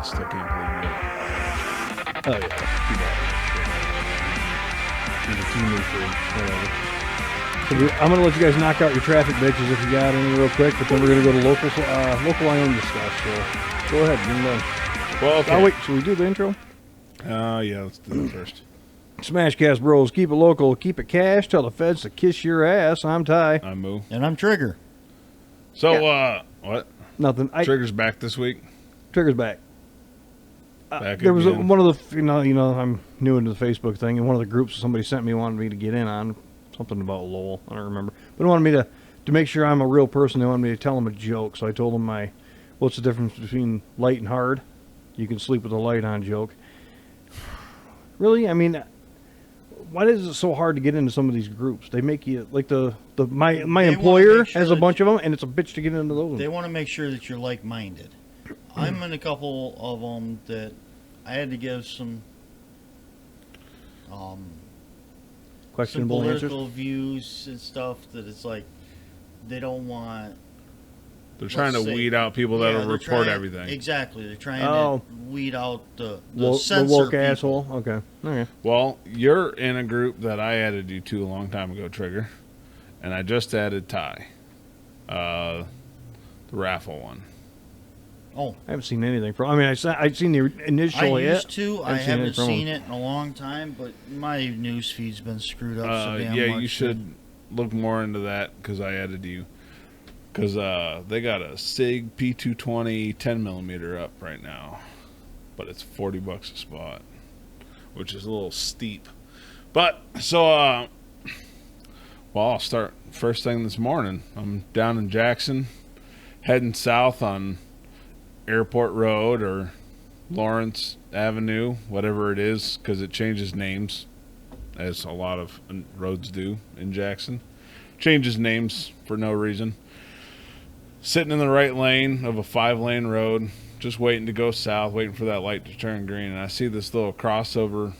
I still can't believe it. Oh yeah, too bad. He's a teammate for whatever. So I'm gonna let you guys knock out your traffic bitches if you got any real quick, but then we're gonna go to local Wyoming stuff. So go ahead, get them done. Well, okay. Oh wait, should we do the intro? Yeah, let's do it first. SmashCastBros, keep it local, keep it cash, tell the feds to kiss your ass. I'm Ty. I'm Moo. And I'm Trigger. So, what? Nothing. Trigger's back this week. Trigger's back. Back There was again. one of the, you know, I'm new into the Facebook thing, and one of the groups somebody sent me wanted me to get in on something about Lowell. I don't remember, but they wanted me to make sure I'm a real person. They wanted me to tell them a joke, so I told them what's the difference between light and hard? You can sleep with the light on joke. Really? I mean, why is it so hard to get into some of these groups? They make you like my employer has a bunch of them, and it's a bitch to get into those. They want to make sure that you're like-minded. I'm in a couple of them that I had to give some Questionable political answers. views and stuff that it's like they don't want. They're trying to weed out people that'll report everything. Exactly. They're trying to weed out the censor woke people. asshole. Okay. Well, you're in a group that I added you to a long time ago, Trigger, and I just added Ty, the raffle one. Oh, I haven't seen anything from. I mean, I've seen the initial. I used to. I haven't seen it it in a long time, but my news feed's been screwed up so damn yeah, much. you should look more into that because I added you. Because they got a SIG P220 10mm up right now, but it's $40 a spot, which is a little steep. But so, well, I'll start first thing this morning. I'm down in Jackson, heading south on Airport Road or Lawrence Avenue, whatever it is, because it changes names, as a lot of roads do in Jackson. Changes names for no reason. Sitting in the right lane of a 5-lane road, just waiting to go south, waiting for that light to turn green, and I see this little crossover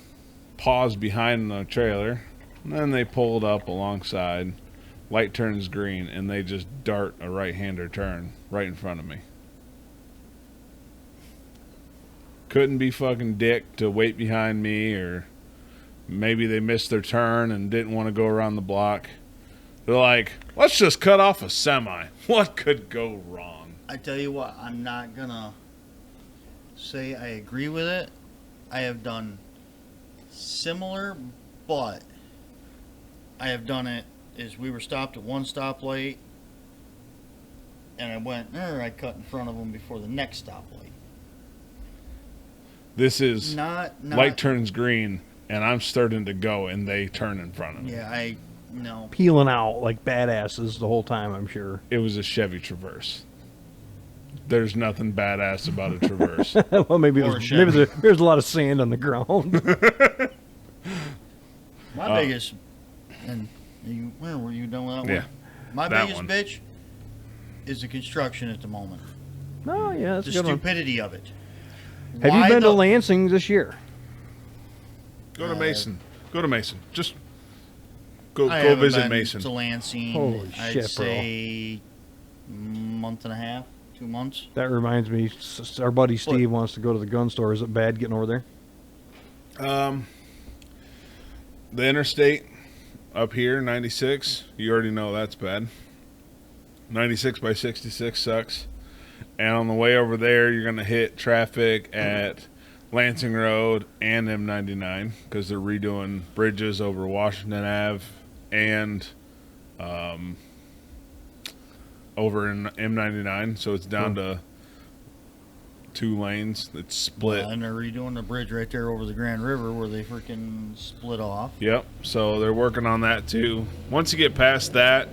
pause behind the trailer, and then they pulled up alongside, light turns green, and they just dart a right-hander turn right in front of me. Couldn't be fucking dick to wait behind me, or maybe they missed their turn and didn't want to go around the block. They're like, let's just cut off a semi. What could go wrong? I tell you what, I'm not gonna say I agree with it. I have done similar, but I have done it is we were stopped at one stoplight, and I went, I cut in front of them before the next stoplight. This is not light turns green, and I'm starting to go, and they turn in front of me. Yeah, no. peeling out like badasses the whole time. I'm sure It was a Chevy Traverse. There's nothing badass about a Traverse. well, maybe there's a lot of sand on the ground. My biggest, and where were you done with that one? Yeah, My that biggest one. bitch is the construction at the moment. Oh yeah, that's The a good one. stupidity of it. Have you been to Lansing this year? Go to Mason. Go to Mason. Just go I haven't visit been Mason. to Lansing. Holy I'd shit, bro. say month and a half, 2 months. That reminds me, our buddy Steve wants to go to the gun store. Is it bad getting over there? The interstate up here, 96, you already know that's bad. 96 by 66 sucks. And on the way over there, you're going to hit traffic at Lansing Road and M99 because they're redoing bridges over Washington Ave and over in M99. So it's down to 2 lanes. It's split. And they're redoing the bridge right there over the Grand River where they freaking split off. Yep. So they're working on that too. Once you get past that,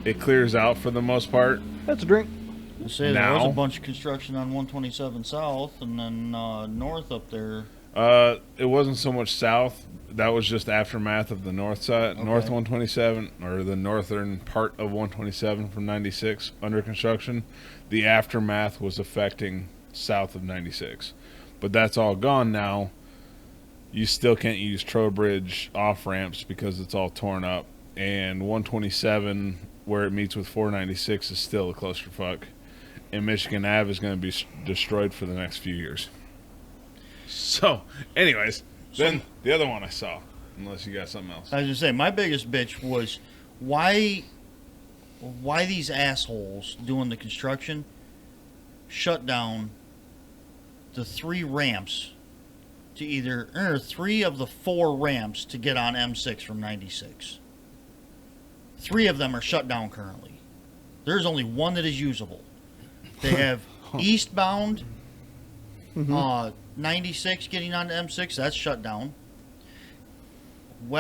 it clears out for the most part. That's a drink. I say there was a bunch of construction on 127 South and then north up there. It wasn't so much south. That was just aftermath of the north side, north 127, or the northern part of 127 from 96 under construction. The aftermath was affecting south of 96. But that's all gone now. You still can't use Trowbridge off-ramps because it's all torn up. And 127, where it meets with 496, is still a clusterfuck. and Michigan Ave is going to be destroyed for the next few years. So, anyways, then the other one I saw, unless you got something else. I was gonna say my biggest bitch was why these assholes doing the construction shut down the 3 ramps to either 3 of the 4 ramps to get on M6 from 96. 3 of them are shut down currently. There's only one that is usable. They have eastbound 96 getting onto M6, that's shut down. You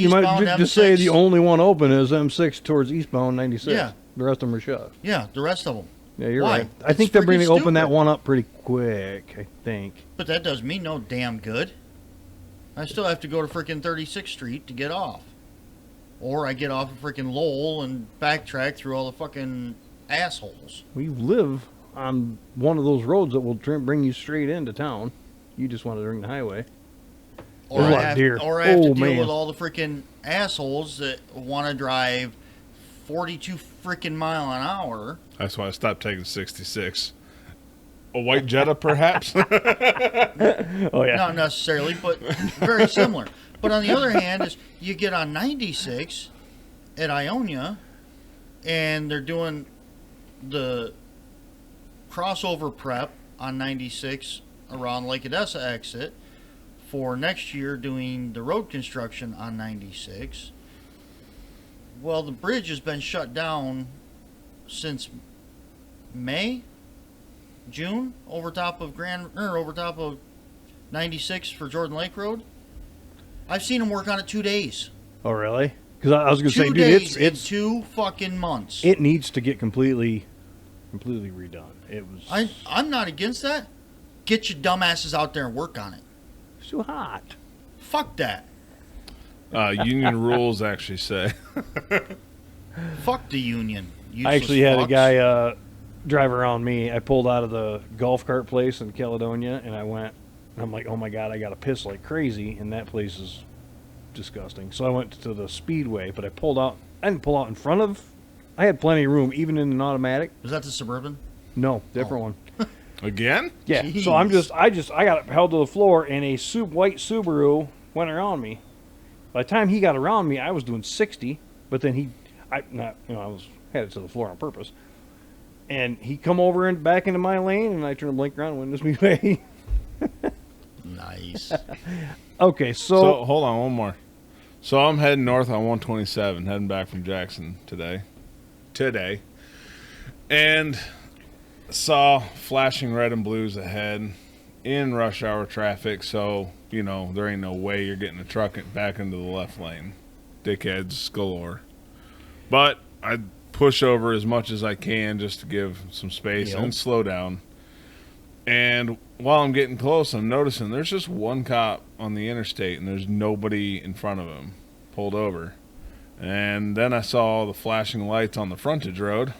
might eastbound just say M6 the only one open is M6 towards eastbound 96. Yeah. The rest of them are shut. Yeah, the rest of them. Yeah, you're Why? right. I think It's they're going to freaking open that stupid. one up pretty quick, I think. But that does me no damn good. I still have to go to freaking 36th Street to get off. Or I get off of freaking Lowell and backtrack through all the fucking assholes. We live on one of those roads that will bring you straight into town. You just want to ring the highway. Or There's a I lot of have, deer. or I have to Oh, deal man. with all the freaking assholes that want to drive 42 freaking mile an hour. That's why I stopped taking 66. A white Jetta, perhaps? Oh, yeah. Not necessarily, but very similar. But on the other hand, is you get on 96 at Ionia, and they're doing the crossover prep on 96 around Lake Odessa exit for next year, doing the road construction on 96. Well, the bridge has been shut down since June, over top of over top of 96 for Jordan Lake Road. I've seen them work on it 2 days. Oh, really? Because I was going to say, 2 dude, days it's in 2 fucking months. it needs to get completely redone. It was I'm not against that. Get your dumbasses out there and work on it. it's too hot. Fuck that. Union rules actually say. Fuck the union. I actually had a Useless guy drive around me. I pulled out of the golf cart place in Caledonia, and I went, and I'm like, oh my God, I got to piss like crazy, and that place is disgusting. So I went to the Speedway, but I didn't pull out in front of, I had plenty of room, even in an automatic. Was that the Suburban? No, different one. Again? Yeah, Jeez. so I got held to the floor, and a white Subaru went around me. By the time he got around me, I was doing 60, but then I was headed to the floor on purpose. And he come over and back into my lane, and I turned the blink around and went this way. Nice. Okay, So, hold on, one more. So I'm heading north on 127, heading back from Jackson today. And saw flashing red and blues ahead in rush hour traffic, so, there ain't no way you're getting a truck back into the left lane. Dickheads galore. But I push over as much as I can just to give some space and slow down. And while I'm getting close, I'm noticing there's just one cop on the interstate, and there's nobody in front of him pulled over. And then I saw the flashing lights on the frontage road.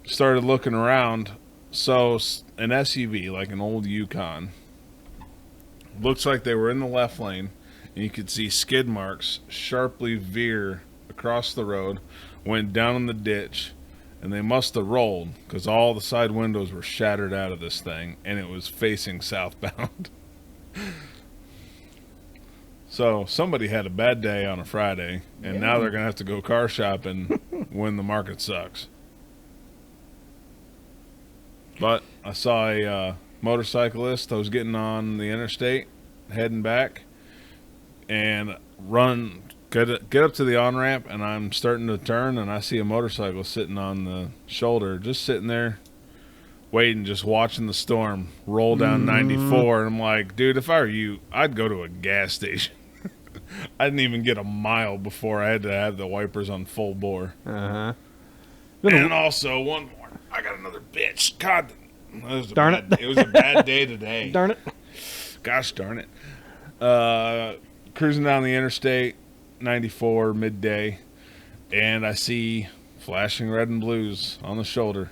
Started looking around. So an SUV, like an old Yukon, looks like they were in the left lane, and you could see skid marks sharply veer across the road, went down in the ditch, and they must have rolled because all the side windows were shattered out of this thing, and it was facing southbound. So somebody had a bad day on a Friday, and now they're going to have to go car shopping when the market sucks. But I saw a motorcyclist. I was getting on the interstate, heading back, and get up to the on-ramp, and I'm starting to turn, and I see a motorcycle sitting on the shoulder, just sitting there, waiting, just watching the storm roll down 94. And I'm like, dude, if I were you, I'd go to a gas station. I didn't even get a mile before I had to have the wipers on full bore. Uh-huh. And also, one more. I got another bitch. God, Darn it. It was a bad day today. Darn it. Gosh darn it. Cruising down the interstate, 94, midday, and I see flashing red and blues on the shoulder.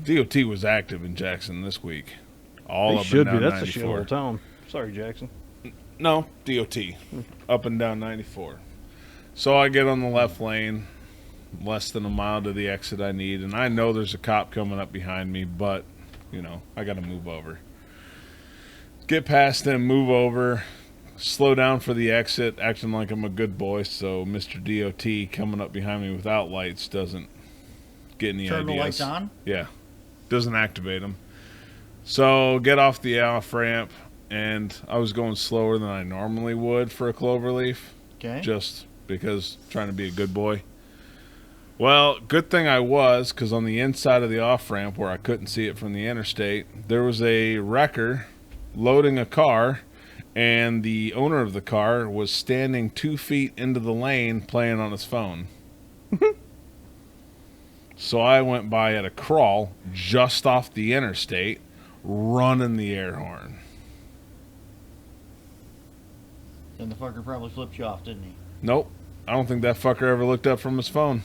DOT was active in Jackson this week. All They up should and be. down That's a 94. shithole town. Sorry, Jackson. No, DOT. Up and down 94. So I get on the left lane, less than a mile to the exit I need, and I know there's a cop coming up behind me, but, I got to move over. Get past him, move over, slow down for the exit, acting like I'm a good boy, so Mr. DOT coming up behind me without lights doesn't get any Turn ideas. the lights on? Yeah. Doesn't activate them. So get off the off-ramp, and I was going slower than I normally would for a cloverleaf. Okay. Just because trying to be a good boy. Well, good thing I was, because on the inside of the off-ramp where I couldn't see it from the interstate, there was a wrecker loading a car, and the owner of the car was standing 2 feet into the lane playing on his phone. So I went by at a crawl just off the interstate, running the air horn. Then the fucker probably flipped you off, didn't he? Nope. I don't think that fucker ever looked up from his phone.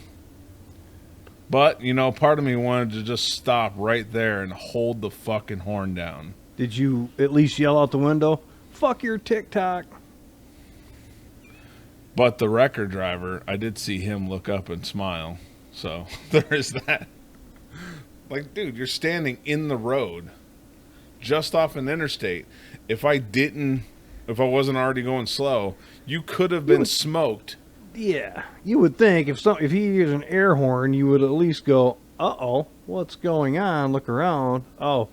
But, part of me wanted to just stop right there and hold the fucking horn down. Did you at least yell out the window, "Fuck your TikTok"? But the wrecker driver, I did see him look up and smile. So, there is that. Like, dude, you're standing in the road, just off an interstate. If I wasn't already going slow, you could have been smoked. Yeah, you would think if he used an air horn, you would at least go, "Uh-oh, what's going on? Look around. Oh,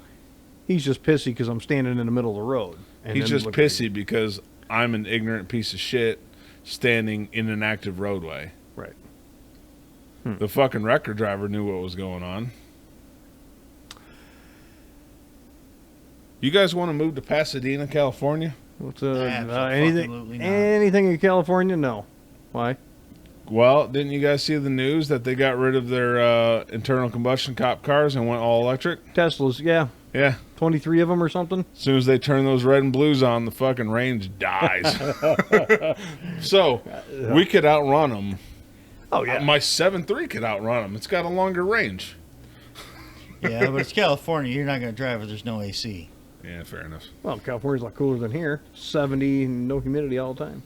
he's just pissy because I'm standing in the middle of the road." And He's then just pissy because I'm an ignorant piece of shit standing in an active roadway. Right. The fucking wrecker driver knew what was going on. You guys want to move to Pasadena, California? What's Absolutely not. anything in California? No. Why? Well, didn't you guys see the news that they got rid of their internal combustion cop cars and went all electric? Teslas, yeah. Yeah. 23 of them or something? As soon as they turn those red and blues on, the fucking range dies. So, we could outrun them. Oh, yeah. My 7.3 could outrun them. It's got a longer range. Yeah, but it's California. You're not going to drive if there's no AC. Yeah, fair enough. Well, California's a lot cooler than here. 70 and no humidity all the time.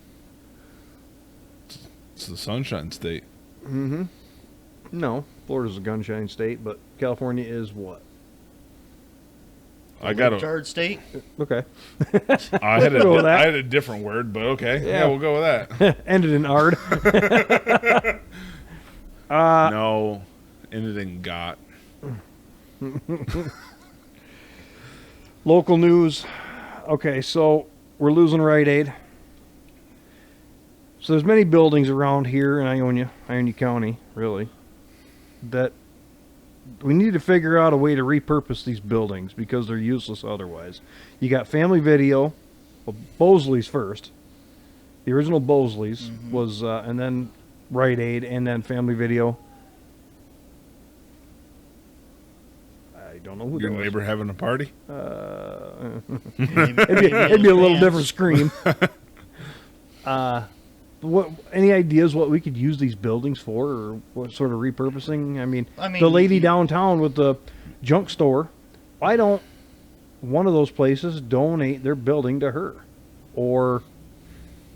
It's the Sunshine State. Mm-hmm. No, Florida's a gunshine state, but California is what? I got Charge state. Okay. I had Go with that. I had a different word, but okay. Yeah, we'll go with that. Ended in ard. No, ended in got. Local news. Okay, so we're losing Rite Aid. So there's many buildings around here in Ionia County, really, that we need to figure out a way to repurpose these buildings because they're useless otherwise. You got Family Video, well, Bosley's first. The original Bosley's was, and then Rite Aid, and then Family Video. I don't know who Your that was. neighbor having a party? It'd be a little different scream. What? Any ideas what we could use these buildings for, or what sort of repurposing? I mean the lady downtown with the junk store. Why don't one of those places donate their building to her? Or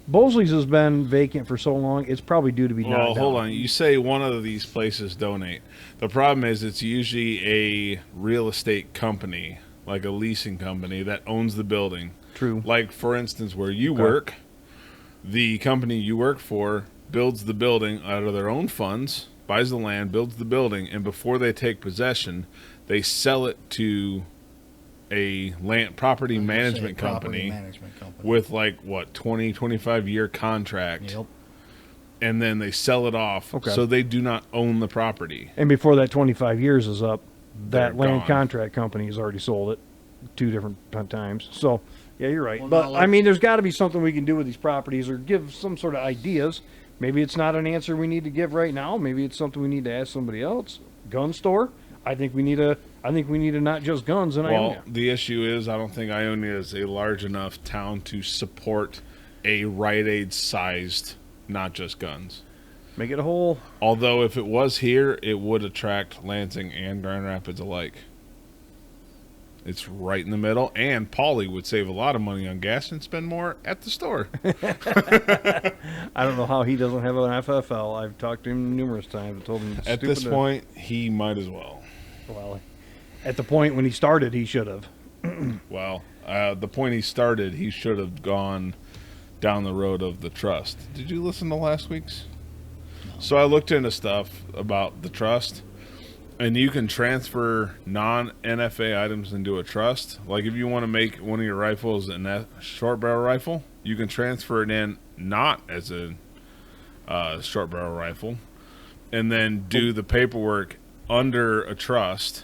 Bosley's has been vacant for so long; it's probably due to be knocked down. Well, hold on. You say one of these places donate. The problem is it's usually a real estate company, like a leasing company, that owns the building. True. Like, for instance, where you work, the company you work for builds the building out of their own funds, buys the land, builds the building, and before they take possession, they sell it to a property management company with, like, what, 20, 25-year contract. Yep. And then they sell it off, so they do not own the property. And before that 25 years is up, that They're land gone. contract company has already sold it 2 different times. So, yeah, you're right. Well, But, no, I mean, there's got to be something we can do with these properties or give some sort of ideas. Maybe it's not an answer we need to give right now. Maybe it's something we need to ask somebody else. Gun store? I think we need to not just guns in Well, Ionia. the issue is I don't think Ionia is a large enough town to support a Rite Aid-sized, not just guns. Make it a whole. Although if it was here, it would attract Lansing and Grand Rapids alike. It's right in the middle, and Paulie would save a lot of money on gas and spend more at the store. I don't know how he doesn't have an FFL. I've talked to him numerous times. I told him it's At stupid this to- point, he might as well. Well, at the point when he started, he should have. Well, the point he started, he should have gone down the road of the trust. Did you listen to last week's? No. So I looked into stuff about the trust, and you can transfer non-NFA items into a trust. Like if you want to make one of your rifles a short barrel rifle, you can transfer it in not as a short barrel rifle, and then do the paperwork under a trust.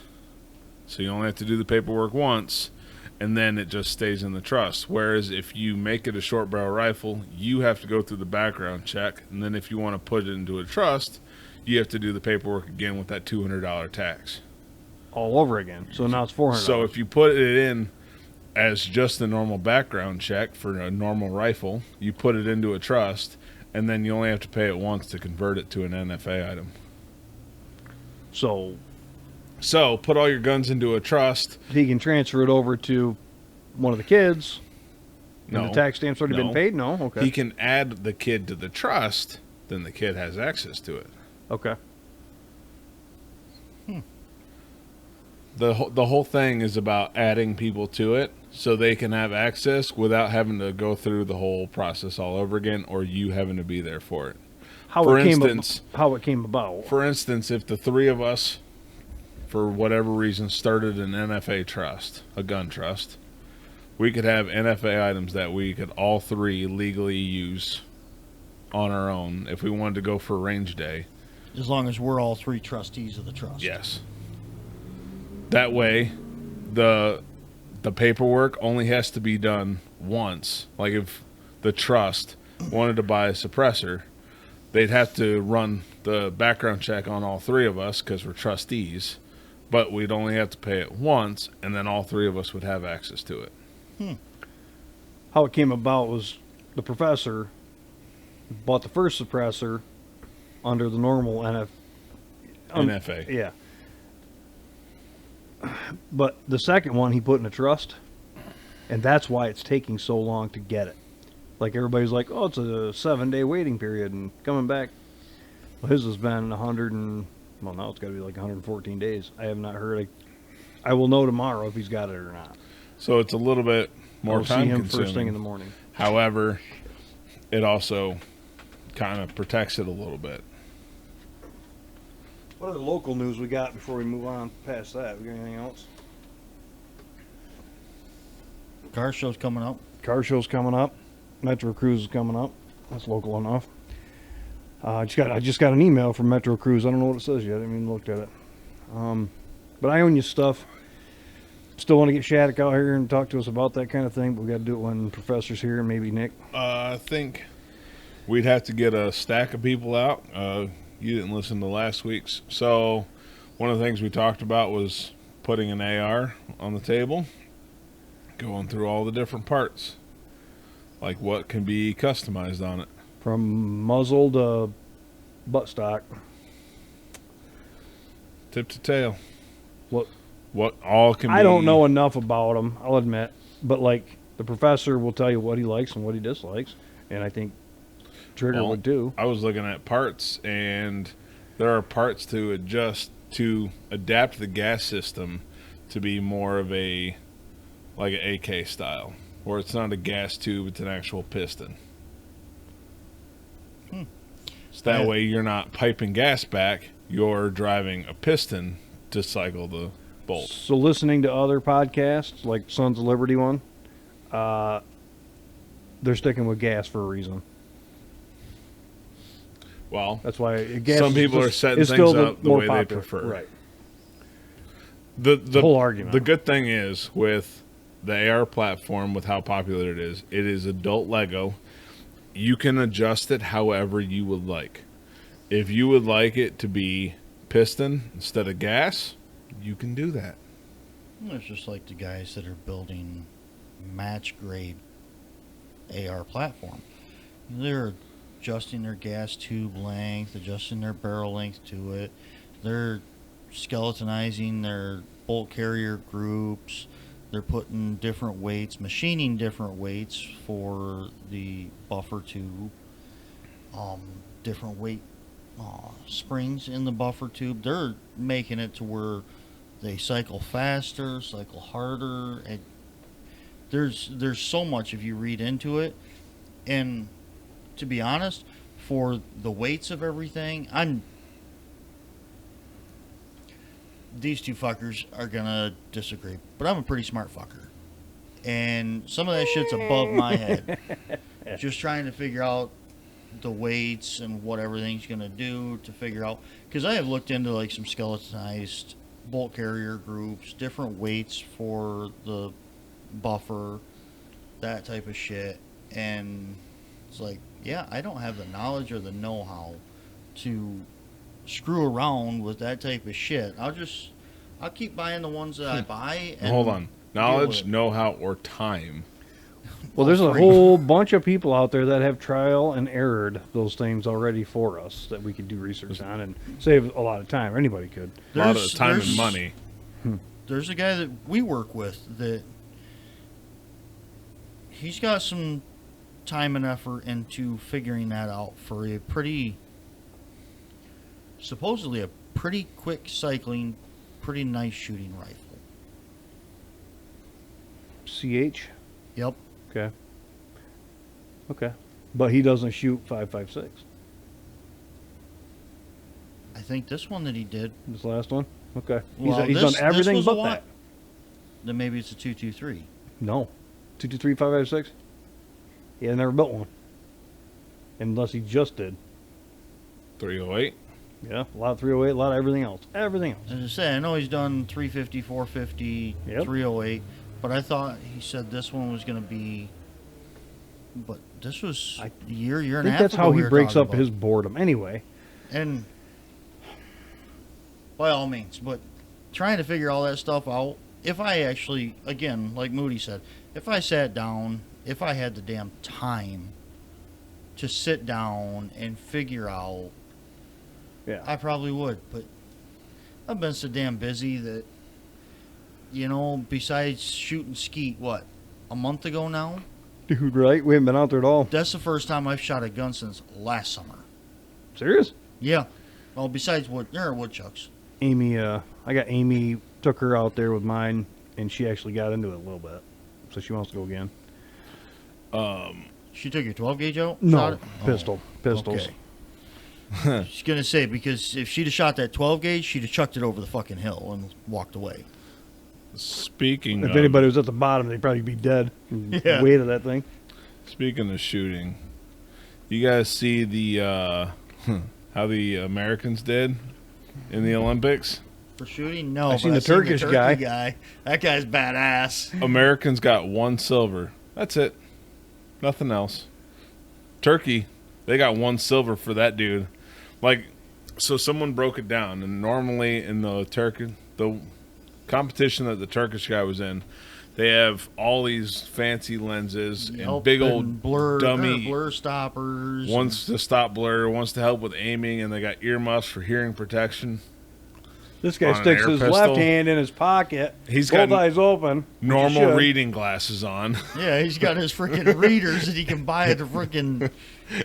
So you only have to do the paperwork once, and then it just stays in the trust. Whereas if you make it a short barrel rifle, you have to go through the background check, and then if you want to put it into a trust, you have to do the paperwork again with that $200 tax. All over again. So now it's $400. So if you put it in as just a normal background check for a normal rifle, you put it into a trust, and then you only have to pay it once to convert it to an NFA item. So put all your guns into a trust. he can transfer it over to one of the kids. No. And the tax stamp's already been No. paid? No? Okay. He can add the kid to the trust, then the kid has access to it. Okay. The whole thing is about adding people to it so they can have access without having to go through the whole process all over again, or you having to be there for it. How For it came instance- how it came about. For instance, if the three of us, for whatever reason, started an NFA trust, a gun trust, we could have NFA items that we could all three legally use on our own if we wanted to go for range day. As long as we're all three trustees of the trust. Yes. That way, the paperwork only has to be done once. Like if the trust wanted to buy a suppressor, they'd have to run the background check on all three of us because we're trustees, but we'd only have to pay it once, and then all three of us would have access to it. How it came about was the professor bought the first suppressor under the normal NFA. Yeah. But the second one he put in a trust, and that's why it's taking so long to get it. Like everybody's like, oh, it's a 7-day waiting period and coming back. Well, his has been 100 and, well, now it's got to be like 114 days. I have not heard. I will know tomorrow if he's got it or not. So it's a little bit more I'll see time him consuming. first thing in the morning. However, it also kind of protects it a little bit. What other local news we got before we move on past that? We got anything else? Car show's coming up. Car show's coming up. Metro Cruise is coming up. That's local enough. I just got an email from Metro Cruise. I don't know what it says yet. I haven't even looked at it. But I own you stuff. Still want to get Shattuck out here and talk to us about that kind of thing, but we got to do it when Professor's here and maybe Nick. I think we'd have to get a stack of people out. You didn't listen to last week's. So one of the things we talked about was putting an AR on the table, going through all the different parts, like what can be customized on it. From muzzle to buttstock. Tip to tail. What all can be. I don't know enough about them, I'll admit. But, like, the Professor will tell you what he likes and what he dislikes. And I think Trigger would too. I was looking at parts, and there are parts to adjust to adapt the gas system to be more of a, like an AK style, where it's not a gas tube, it's an actual piston. So that way you're not piping gas back, you're driving a piston to cycle the bolt. So listening to other podcasts, like Sons of Liberty one, they're sticking with gas for a reason. Well, That's why gas some people are setting things up the way they prefer. Right. The whole argument. The good thing is with the AR platform, with how popular it is adult Lego. You can adjust it however you would like. If you would like it to be piston instead of gas, you can do that. It's just like the guys that are building match grade AR platform. They're adjusting their gas tube length, adjusting their barrel length to it. They're skeletonizing their bolt carrier groups. They're putting different weights, machining different weights for the buffer tube, different weight springs in the buffer tube. They're making it to where they cycle faster, cycle harder. And there's so much if you read into it. And to be honest, for the weights of everything, these two fuckers are gonna disagree, but I'm a pretty smart fucker, and some of that shit's above my head. Just trying to figure out the weights and what everything's gonna do to figure out, because I have looked into like some skeletonized bolt carrier groups, different weights for the buffer, that type of shit, and it's like, yeah, I don't have the knowledge or the know-how to screw around with that type of shit. I'll keep buying the ones that I buy. And hold on, knowledge, know-how, or time. Well, there's a whole bunch of people out there that have trial and errored those things already for us that we could do research on and save a lot of time. Anybody could. A lot of time and money. There's a guy that we work with that he's got some time and effort into figuring that out for a supposedly a pretty quick cycling, pretty nice shooting rifle. CH? Yep. Okay. Okay. But he doesn't shoot 5.56. I think this one that he did. This last one? Okay. Well, he's done everything but that. Then maybe it's a 223. No. 223 5.56? He had never built one. Unless he just did. 308. Yeah, a lot of 308, a lot of everything else. Everything else. As I say, I know he's done 350, 450, Yep. 308, but I thought he said this one was going to be. But this was a year I and a think half that's ago how we he were breaks talking up about. his boredom. Anyway. And by all means, but trying to figure all that stuff out, if I actually, again, like Moody said, if I sat down, if I had the damn time to sit down and figure out, Yeah. I probably would. But I've been so damn busy that, besides shooting skeet, what, a month ago now? Dude, right? We haven't been out there at all. That's the first time I've shot a gun since last summer. Serious? Yeah. Well, besides woodchucks. Amy, I got Amy, took her out there with mine, and she actually got into it a little bit. So she wants to go again. She took your 12 gauge out? Shot No, it? pistols. Okay. She's going to say, because if she'd have shot that 12 gauge, she'd have chucked it over the fucking hill and walked away. Speaking If of, anybody was at the bottom, they'd probably be dead. Yeah. Weight of that thing. Speaking of shooting, you guys see the how the Americans did in the Olympics? For shooting? No. I've seen but the I've Turkish Turkey guy. That guy's badass. Americans got 1 silver. That's it. Nothing else. Turkey, they got 1 silver for that dude. Like, so someone broke it down, and normally in the competition that the Turkish guy was in, they have all these fancy lenses and big old dummy blur stoppers. One's to stop blur, one's to help with aiming, and they got earmuffs for hearing protection. This guy On an sticks air his pistol. left hand in his pocket. He's both got eyes open. Normal reading glasses on, Yeah, he's got his freaking readers that he can buy at the freaking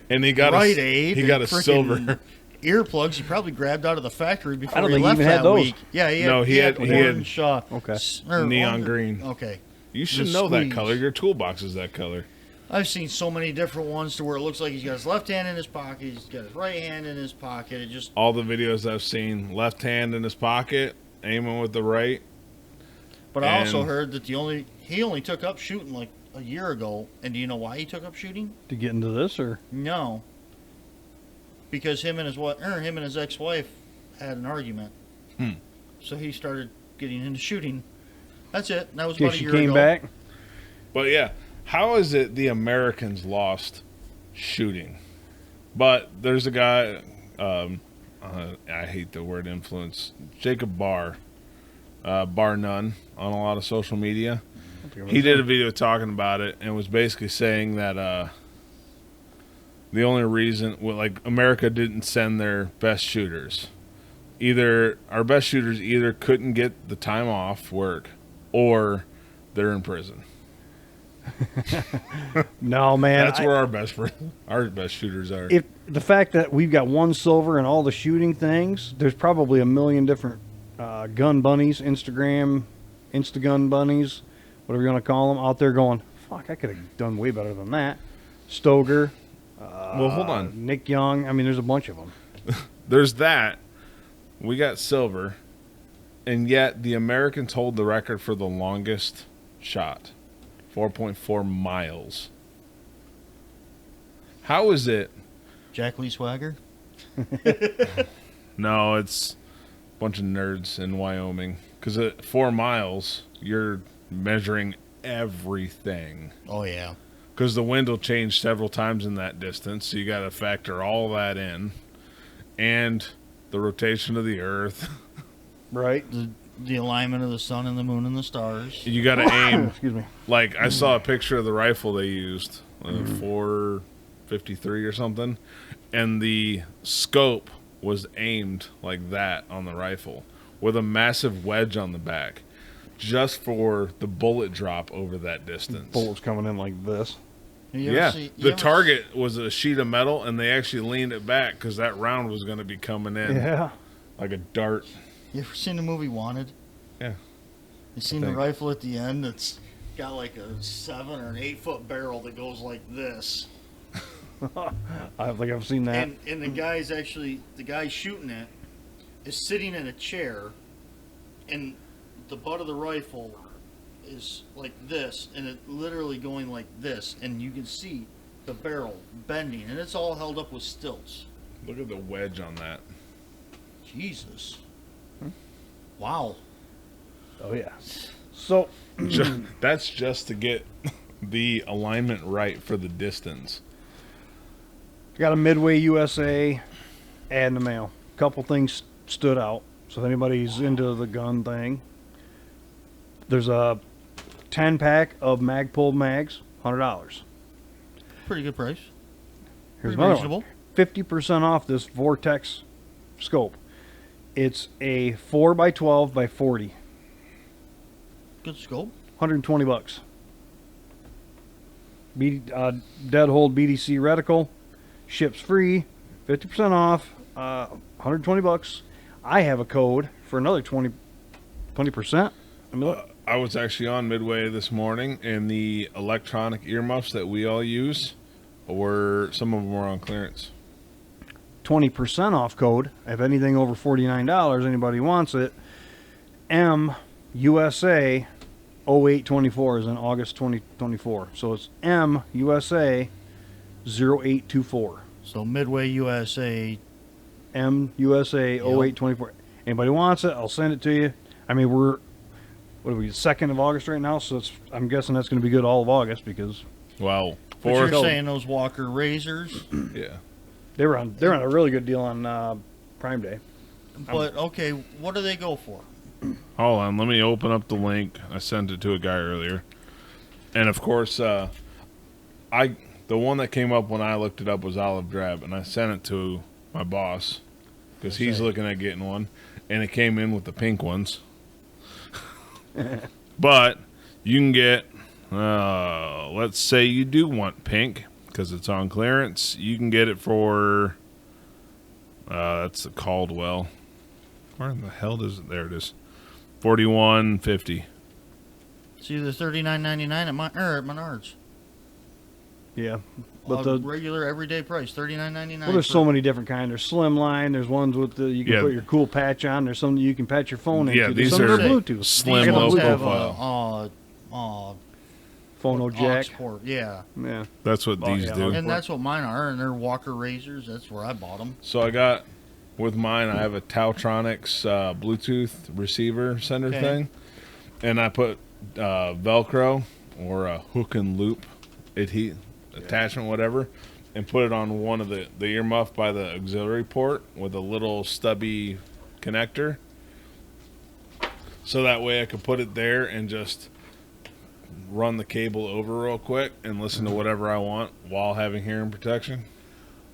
and he got Rite a Aid. he got a and frickin' silver. Earplugs he probably grabbed out of the factory before I don't he think he left even had that those. week. Yeah, he had, No, he had orange, Okay. Neon green. Okay. You should The know that squeeze. color. Your toolbox is that color. I've seen so many different ones to where it looks like he's got his left hand in his pocket, he's got his right hand in his pocket. It just. All the videos I've seen, left hand in his pocket, aiming with the right. But I also And- heard that he only took up shooting like a year ago. And do you know why he took up shooting? To get into this, or No. Because him and his ex-wife had an argument. So he started getting into shooting. That's it. That was in about case a she year came ago. back. But yeah, how is it the Americans lost shooting? But there's a guy, I hate the word influence, Jacob Barr, Bar None, on a lot of social media. He did a video talking about it and was basically saying that the only reason, America didn't send their best shooters. Our best shooters either couldn't get the time off work, or they're in prison. No, man. That's where our best shooters are. If the fact that we've got one silver and all the shooting things, there's probably a million different gun bunnies, Instagun bunnies, whatever you want to call them, out there going, fuck, I could have done way better than that. Stoger. Well, hold on. Nick Young. I mean, there's a bunch of them. There's that. We got silver. And yet the Americans hold the record for the longest shot. 4.4 miles. How is it? Jack Lee Swagger? No, it's a bunch of nerds in Wyoming. Because at 4 miles, you're measuring everything. Oh, yeah. Because the wind will change several times in that distance. So you got to factor all that in. And the rotation of the earth. Right. The alignment of the sun and the moon and the stars. You got to aim. Excuse me. Like, I saw a picture of the rifle they used, 453 or something, and the scope was aimed like that on the rifle with a massive wedge on the back just for the bullet drop over that distance. Bullets coming in like this. Yeah, the target was a sheet of metal, and they actually leaned it back because that round was going to be coming in like a dart. You ever seen the movie Wanted? Yeah. You seen the rifle at the end that's got like a 7 or an 8 foot barrel that goes like this? I think I've seen that. And the guy shooting it is sitting in a chair, and the butt of the rifle is like this, and it literally going like this, and you can see the barrel bending, and it's all held up with stilts. Look at the wedge on that. Jesus. Wow. Oh, yeah. So, That's just to get the alignment right for the distance. got a Midway USA ad in the mail. A couple things stood out. So if anybody's into the gun thing, there's a 10-pack of Magpul mags, $100. Pretty good price. Here's Pretty another reasonable. one. 50% off this Vortex scope. It's a 4x12 by 40. Good scope. $120. Dead hold BDC reticle. Ships free. 50% off. $120. I have a code for another 20%. I was actually on Midway this morning, and the electronic earmuffs that we all use some of them were on clearance. 20% off code. If anything over $49, anybody wants it. MUSA 0824 is in August 2024. So it's MUSA 0824. So Midway USA. MUSA 0824. Anybody wants it, I'll send it to you. I mean, what are we, 2nd of August right now? So I'm guessing that's going to be good all of August because. Wow. But you're saying those Walker razors? Yeah. They're on a really good deal on Prime Day. But okay, what do they go for? Hold on, let me open up the link. I sent it to a guy earlier, and of course, the one that came up when I looked it up was olive drab, and I sent it to my boss because he's looking at getting one, and it came in with the pink ones. But you can get, let's say you do want pink. Because it's on clearance, you can get it for that's the Caldwell. Where in the hell does it? There it is, $41.50. It's either $39.99 at Menards. Yeah, but the regular everyday price $39.99. Well, there's so many different kinds. There's slimline. There's ones with you can put your cool patch on. There's some that you can patch your phone into. Yeah, There's these some are that Bluetooth. slim, low profile. Phono jack. Port. Yeah. Yeah. That's what these do. And that's what mine are, and they're Walker razors. That's where I bought them. So I got, with mine, I have a Tautronics Bluetooth receiver center thing, and I put Velcro or a hook and loop attachment, whatever, and put it on one of the earmuff by the auxiliary port with a little stubby connector. So that way I could put it there and just run the cable over real quick and listen to whatever I want while having hearing protection.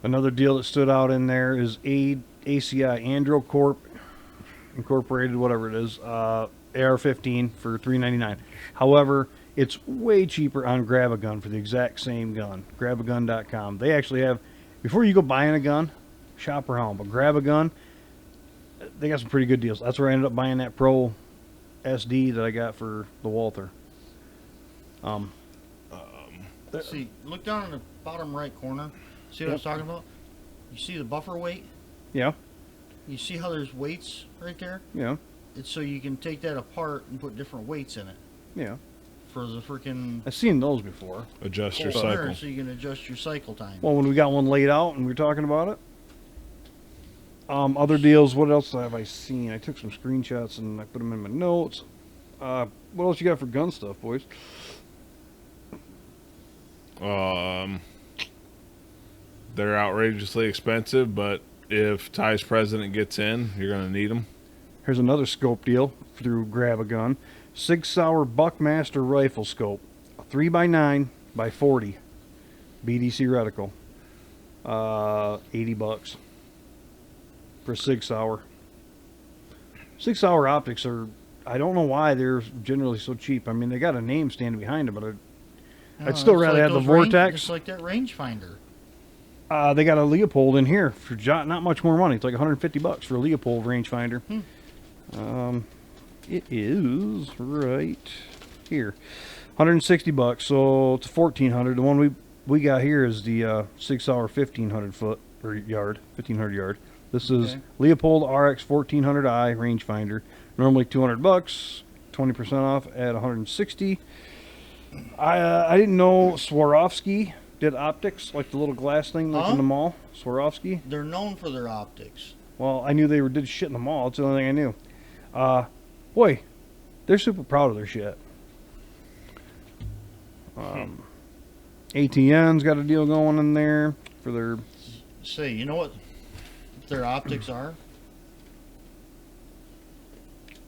Another deal that stood out in there is ACI Andro Corp Incorporated, whatever it is, AR-15 for $399. However, it's way cheaper on Grab-A-Gun for the exact same gun. Grabagun.com. They actually have, before you go buying a gun, shop around. But Grab-A-Gun, they got some pretty good deals. That's where I ended up buying that Pro SD that I got for the Walther. See, look down in the bottom right corner. See what I was talking about? You see the buffer weight? Yeah, You see how there's weights right there? yeah, It's so you can take that apart and put different weights in it yeah. for the freaking I've seen those before. Adjust your whole cycle. mirror, so you can adjust your cycle time. Well, when we got one laid out and we were talking about it. Other deals, what else have I seen? I took some screenshots and I put them in my notes. What else you got for gun stuff, boys? They're outrageously expensive, but if Ty's president gets in, you're going to need them. Here's another scope deal through Grab-A-Gun. Sig Sauer Buckmaster rifle scope, 3x9 by 40, BDC reticle, $80 for Sig Sauer. Sig Sauer optics are, I don't know why they're generally so cheap. I mean, they got a name standing behind them, but I'd still it's rather have the those Vortex. It's like that rangefinder. They got a Leopold in here for not much more money. It's like $150 for a Leopold rangefinder. It is right here, $160. So it's $1,400. The one we got here is the Sig Sauer 1500 foot or yard, 1500 yard. This is Leopold RX 1400i rangefinder. Normally $200, 20% off at $160. I didn't know Swarovski did optics, like the little glass thing like in the mall. Swarovski. They're known for their optics. Well, I knew they did shit in the mall. That's the only thing I knew. Boy, they're super proud of their shit. ATN's got a deal going in there for their. Say, you know what their optics are?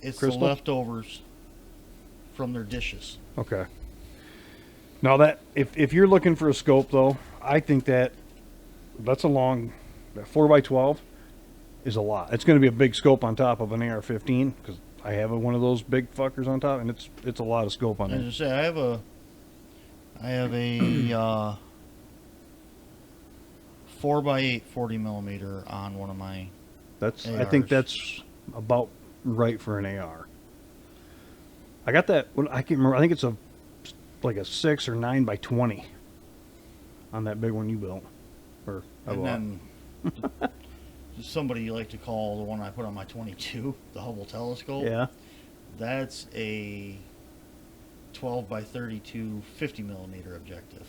It's Crystal? the leftovers from their dishes. Okay. Now that if you're looking for a scope though, I think that's a long, that 4x12 is a lot. It's going to be a big scope on top of an AR-15 because I have one of those big fuckers on top, and it's a lot of scope on As there. I say, I have a 4x8 40 millimeter on one of my. I think ARs. that's about right for an AR. I got that. I can't remember. I think it's like a 6 or 9x20 on that big one you built. Or I bought. And then somebody you like to call the one I put on my 22, the Hubble telescope. Yeah. That's a 12x32 50 millimeter objective.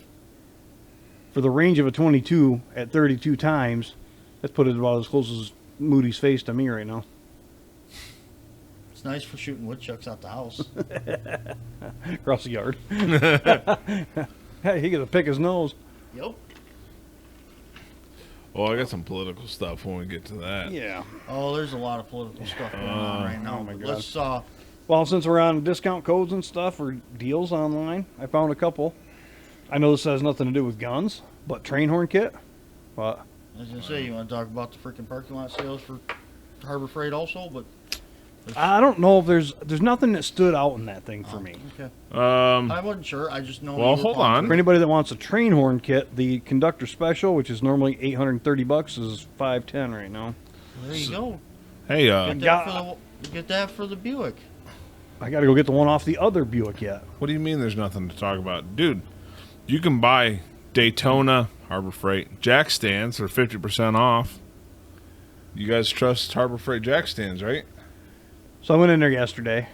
For the range of a 22 at 32 times, that's put it about as close as Moody's face to me right now. It's nice for shooting woodchucks out the house. Across the yard. Hey, he gonna pick his nose. Yep. Well, I got some political stuff when we get to that. Yeah. Oh, there's a lot of political stuff going on right now. oh my But God. let's Well, since we're on discount codes and stuff or deals online, I found a couple. I know this has nothing to do with guns, but train horn kit. What? as I say, you want to talk about the freaking parking lot sales for Harbor Freight also, but I don't know if there's nothing that stood out in that thing for me. okay. Um, I wasn't sure. I just know. Well, you were hold calling on. For anybody that wants a train horn kit, the conductor special, which is normally $830, is $510 right now. There you go. hey, Get that for the Buick. I got to go get the one off the other Buick yet. what do you mean there's nothing to talk about? Dude, you can buy Daytona Harbor Freight jack stands for 50% off. You guys trust Harbor Freight jack stands, right? So I went in there yesterday.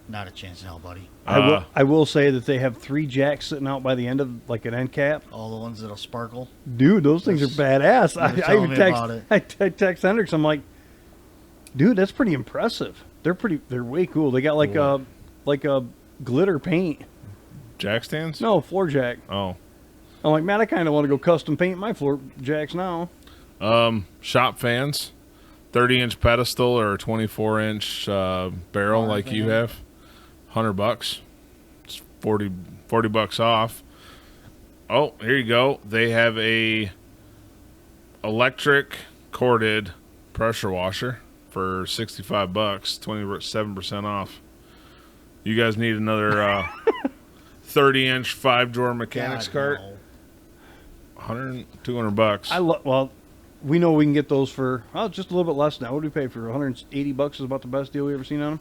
Not a chance in hell, buddy. I will say that they have 3 jacks sitting out by the end of like an end cap. All the ones that'll sparkle. Dude, those things are badass. you were I telling even me text about it. I text Hendricks. I'm like, dude, that's pretty impressive. They're way cool. They got like a glitter paint. Jack stands? No, floor jack. Oh. I'm like, man, I kind of want to go custom paint my floor jacks now. Shop fans, 30-inch pedestal or 24-inch barrel like you have, $100. It's 40 bucks off. Oh, here you go. They have a electric corded pressure washer, for $65, 27% off. You guys need another 30-inch 5-drawer mechanics God, cart? no. $200. Well, we know we can get those for just a little bit less now. What do we pay for? $180 is about the best deal we ever seen on them.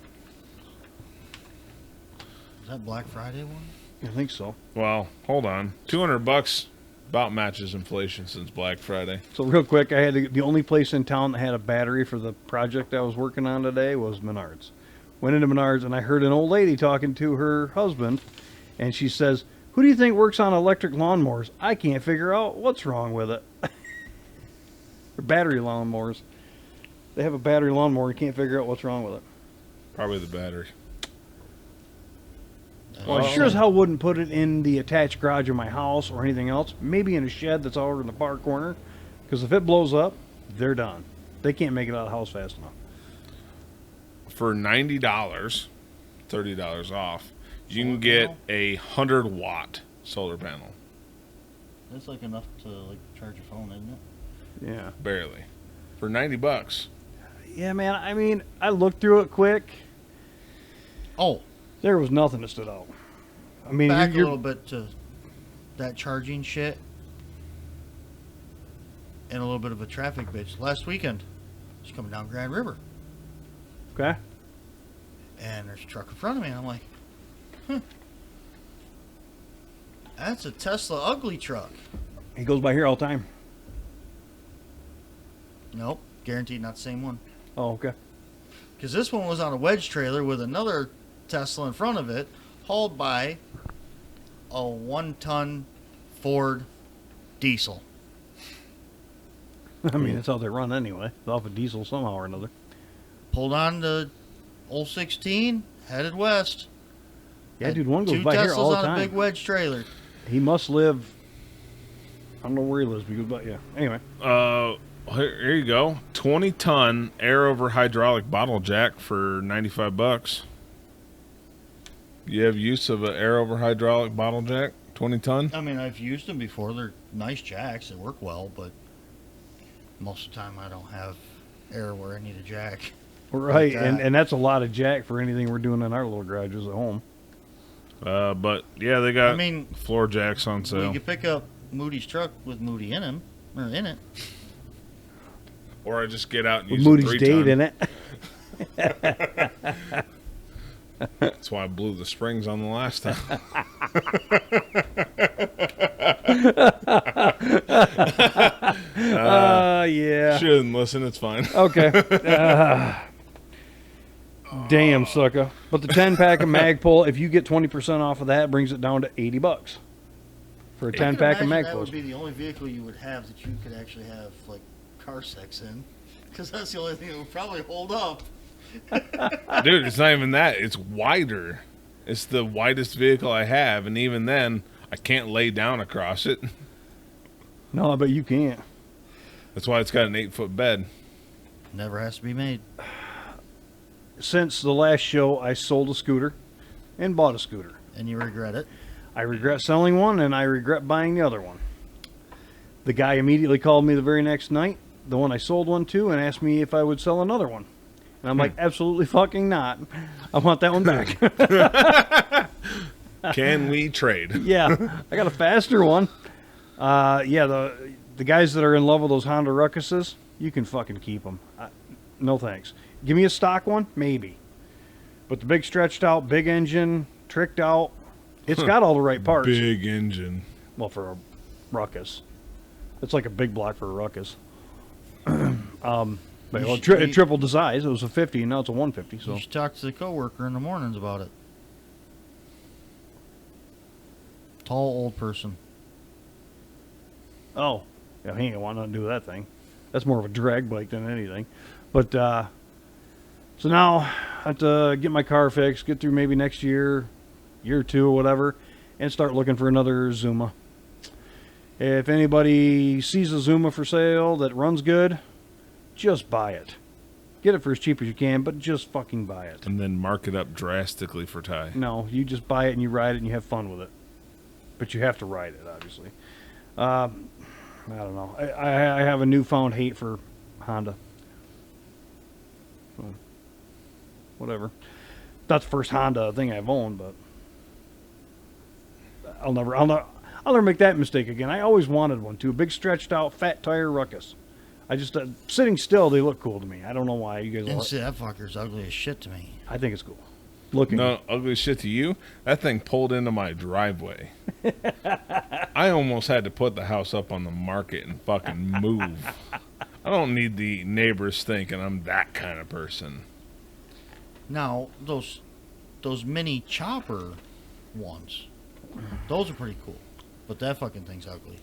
Is that Black Friday one? I think so. Well, hold on. $200 about matches inflation since Black Friday. So real quick, the only place in town that had a battery for the project I was working on today was Menards. Went into Menards and I heard an old lady talking to her husband, and she says, "Who do you think works on electric lawnmowers? I can't figure out what's wrong with it." Or battery lawnmowers. They have a battery lawnmower. You can't figure out what's wrong with it. Probably the battery. Well, I sure as hell wouldn't put it in the attached garage of my house or anything else. Maybe in a shed that's over in the far corner. Because if it blows up, they're done. They can't make it out of the house fast enough. For $90, $30 off, you can get a 100-watt solar panel. That's like enough to like charge your phone, isn't it? Yeah. Barely. For $90. Yeah, man. I mean, I looked through it quick. Oh, There was nothing that stood out. I mean, back a little bit to that charging shit and a little bit of a traffic bitch. Last weekend, I was coming down Grand River, Okay. and there's a truck in front of me, and I'm like, that's a Tesla ugly truck. He goes by here all the time. Nope, guaranteed not the same one. Oh, okay. Because this one was on a wedge trailer with another Tesla in front of it, hauled by a 1-ton Ford diesel. I mean, that's how they run anyway. It's off of diesel somehow or another. Pulled on the old 16, headed west. Yeah, Had dude, one goes two by Teslas here all the on a time. big wedge trailer. He must live. I don't know where he lives, but he goes by. Yeah. Anyway. Here you go. 20-ton air over hydraulic bottle jack for $95. You have use of an air over hydraulic bottle jack? 20-ton? I mean, I've used them before. They're nice jacks. They work well, but most of the time I don't have air where I need a jack. Right, Like and that's a lot of jack for anything we're doing in our little garages at home. But yeah, they got I mean, floor jacks on we sale. could pick up Moody's truck with Moody in him, or in it. Or I just get out and With use a Moody's 3-ton. date in it. That's why I blew the springs on the last time. Yeah. Shouldn't listen. It's fine. Okay. Damn, sucker. But the 10-pack of Magpul, if you get 20% off of that, it brings it down to $80 for a 10-pack of That would Magpuls. be the only vehicle you would have that you could actually have like car sex in, because that's the only thing that would probably hold up. Dude, it's not even that. It's wider. It's the widest vehicle I have, and even then, I can't lay down across it. No, I bet you can't. That's why it's got an 8-foot bed. Never has to be made. Since the last show, I sold a scooter and bought a scooter. And you regret it. I regret selling one, and I regret buying the other one. The guy immediately called me the very next night, the one I sold one to, and asked me if I would sell another one. And I'm like, absolutely fucking not. I want that one back. Can we trade? Yeah, I got a faster one. Yeah, the guys that are in love with those Honda Ruckuses, you can fucking keep them. No thanks. Give me a stock one, maybe. But the big stretched out, big engine, tricked out, it's got all the right parts. Big engine. Well, for a Ruckus. It's like a big block for a Ruckus. But it tripled the size. It was a 50, and now it's a 150. So You should talk to the coworker in the mornings about it. Tall old person. Oh, yeah, he ain't want nothing to do with that thing. That's more of a drag bike than anything. But so now I have to get my car fixed, get through maybe next year or two or whatever, and start looking for another Zuma. If anybody sees a Zuma for sale that runs good, just buy it. Get it for as cheap as you can, but just fucking buy it. And then mark it up drastically for Ty. No, you just buy it and you ride it and you have fun with it. But you have to ride it, obviously. I don't know. I have a newfound hate for Honda. So, whatever. That's the first Honda thing I've owned, but I'll never make that mistake again. I always wanted one too. A big stretched out fat tire ruckus. I just sitting still, they look cool to me. I don't know why you guys. And see, that fucker's ugly as shit to me. I think it's cool. Looking. No, ugly shit to you? That thing pulled into my driveway. I almost had to put the house up on the market and fucking move. I don't need the neighbors thinking I'm that kind of person. Now, those mini chopper ones, those are pretty cool. But that fucking thing's ugly.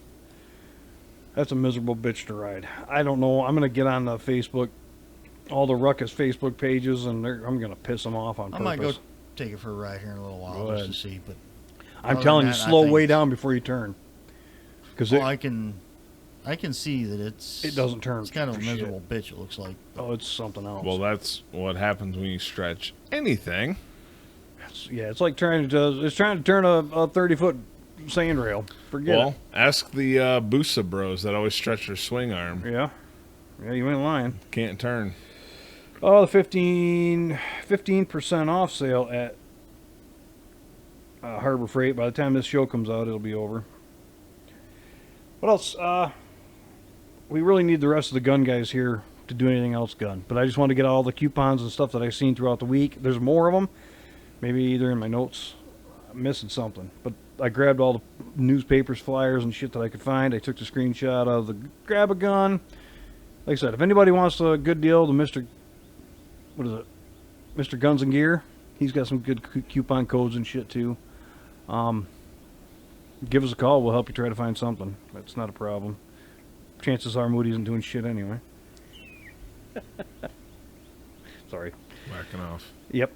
That's a miserable bitch to ride. I don't know. I'm going to get on the Facebook, all the Ruckus Facebook pages, and I'm going to piss them off on purpose. I might go take it for a ride here in a little while Go just ahead. to see. But I'm telling you, that, slow way down before you turn. Because I can see that it doesn't turn. It's kind of a for shit. miserable bitch. It looks like. Oh, it's something else. Well, that's what happens when you stretch anything. It's like trying to turn a 30-foot sand rail. Forget it. Well, ask the Busa bros that always stretch their swing arm. Yeah, you ain't lying. Can't turn. Oh, the 15% off sale at Harbor Freight. By the time this show comes out, it'll be over. What else? We really need the rest of the gun guys here to do anything else gun. But I just want to get all the coupons and stuff that I've seen throughout the week. There's more of them. Maybe they're in my notes. I'm missing something. But I grabbed all the newspapers, flyers, and shit that I could find. I took the screenshot of the grab a gun. Like I said, if anybody wants a good deal, the Mr. Guns and Gear, he's got some good coupon codes and shit too. Give us a call. We'll help you try to find something. That's not a problem. Chances are Moody isn't doing shit anyway. Sorry. Whacking off. Yep.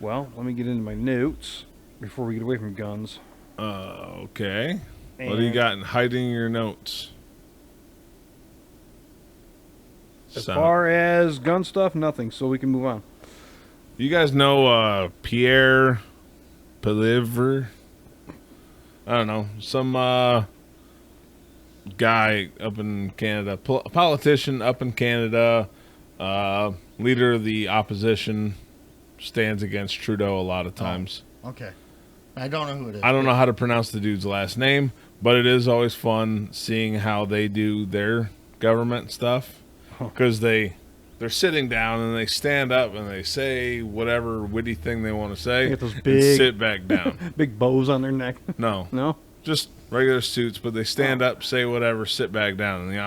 Well, let me get into my notes before we get away from guns. Okay. What do you got in hiding your notes? As far as gun stuff, nothing, so we can move on. You guys know Pierre Pelliver? I don't know. Some guy up in Canada, a politician up in Canada, leader of the opposition, stands against Trudeau a lot of times. Oh, okay. I don't know who it is. I don't know how to pronounce the dude's last name, but it is always fun seeing how they do their government stuff. Because they're sitting down and they stand up and they say whatever witty thing they want to say They got those and big- sit back down. Big bows on their neck. No. No? Just regular suits, but they stand up, say whatever, sit back down. And the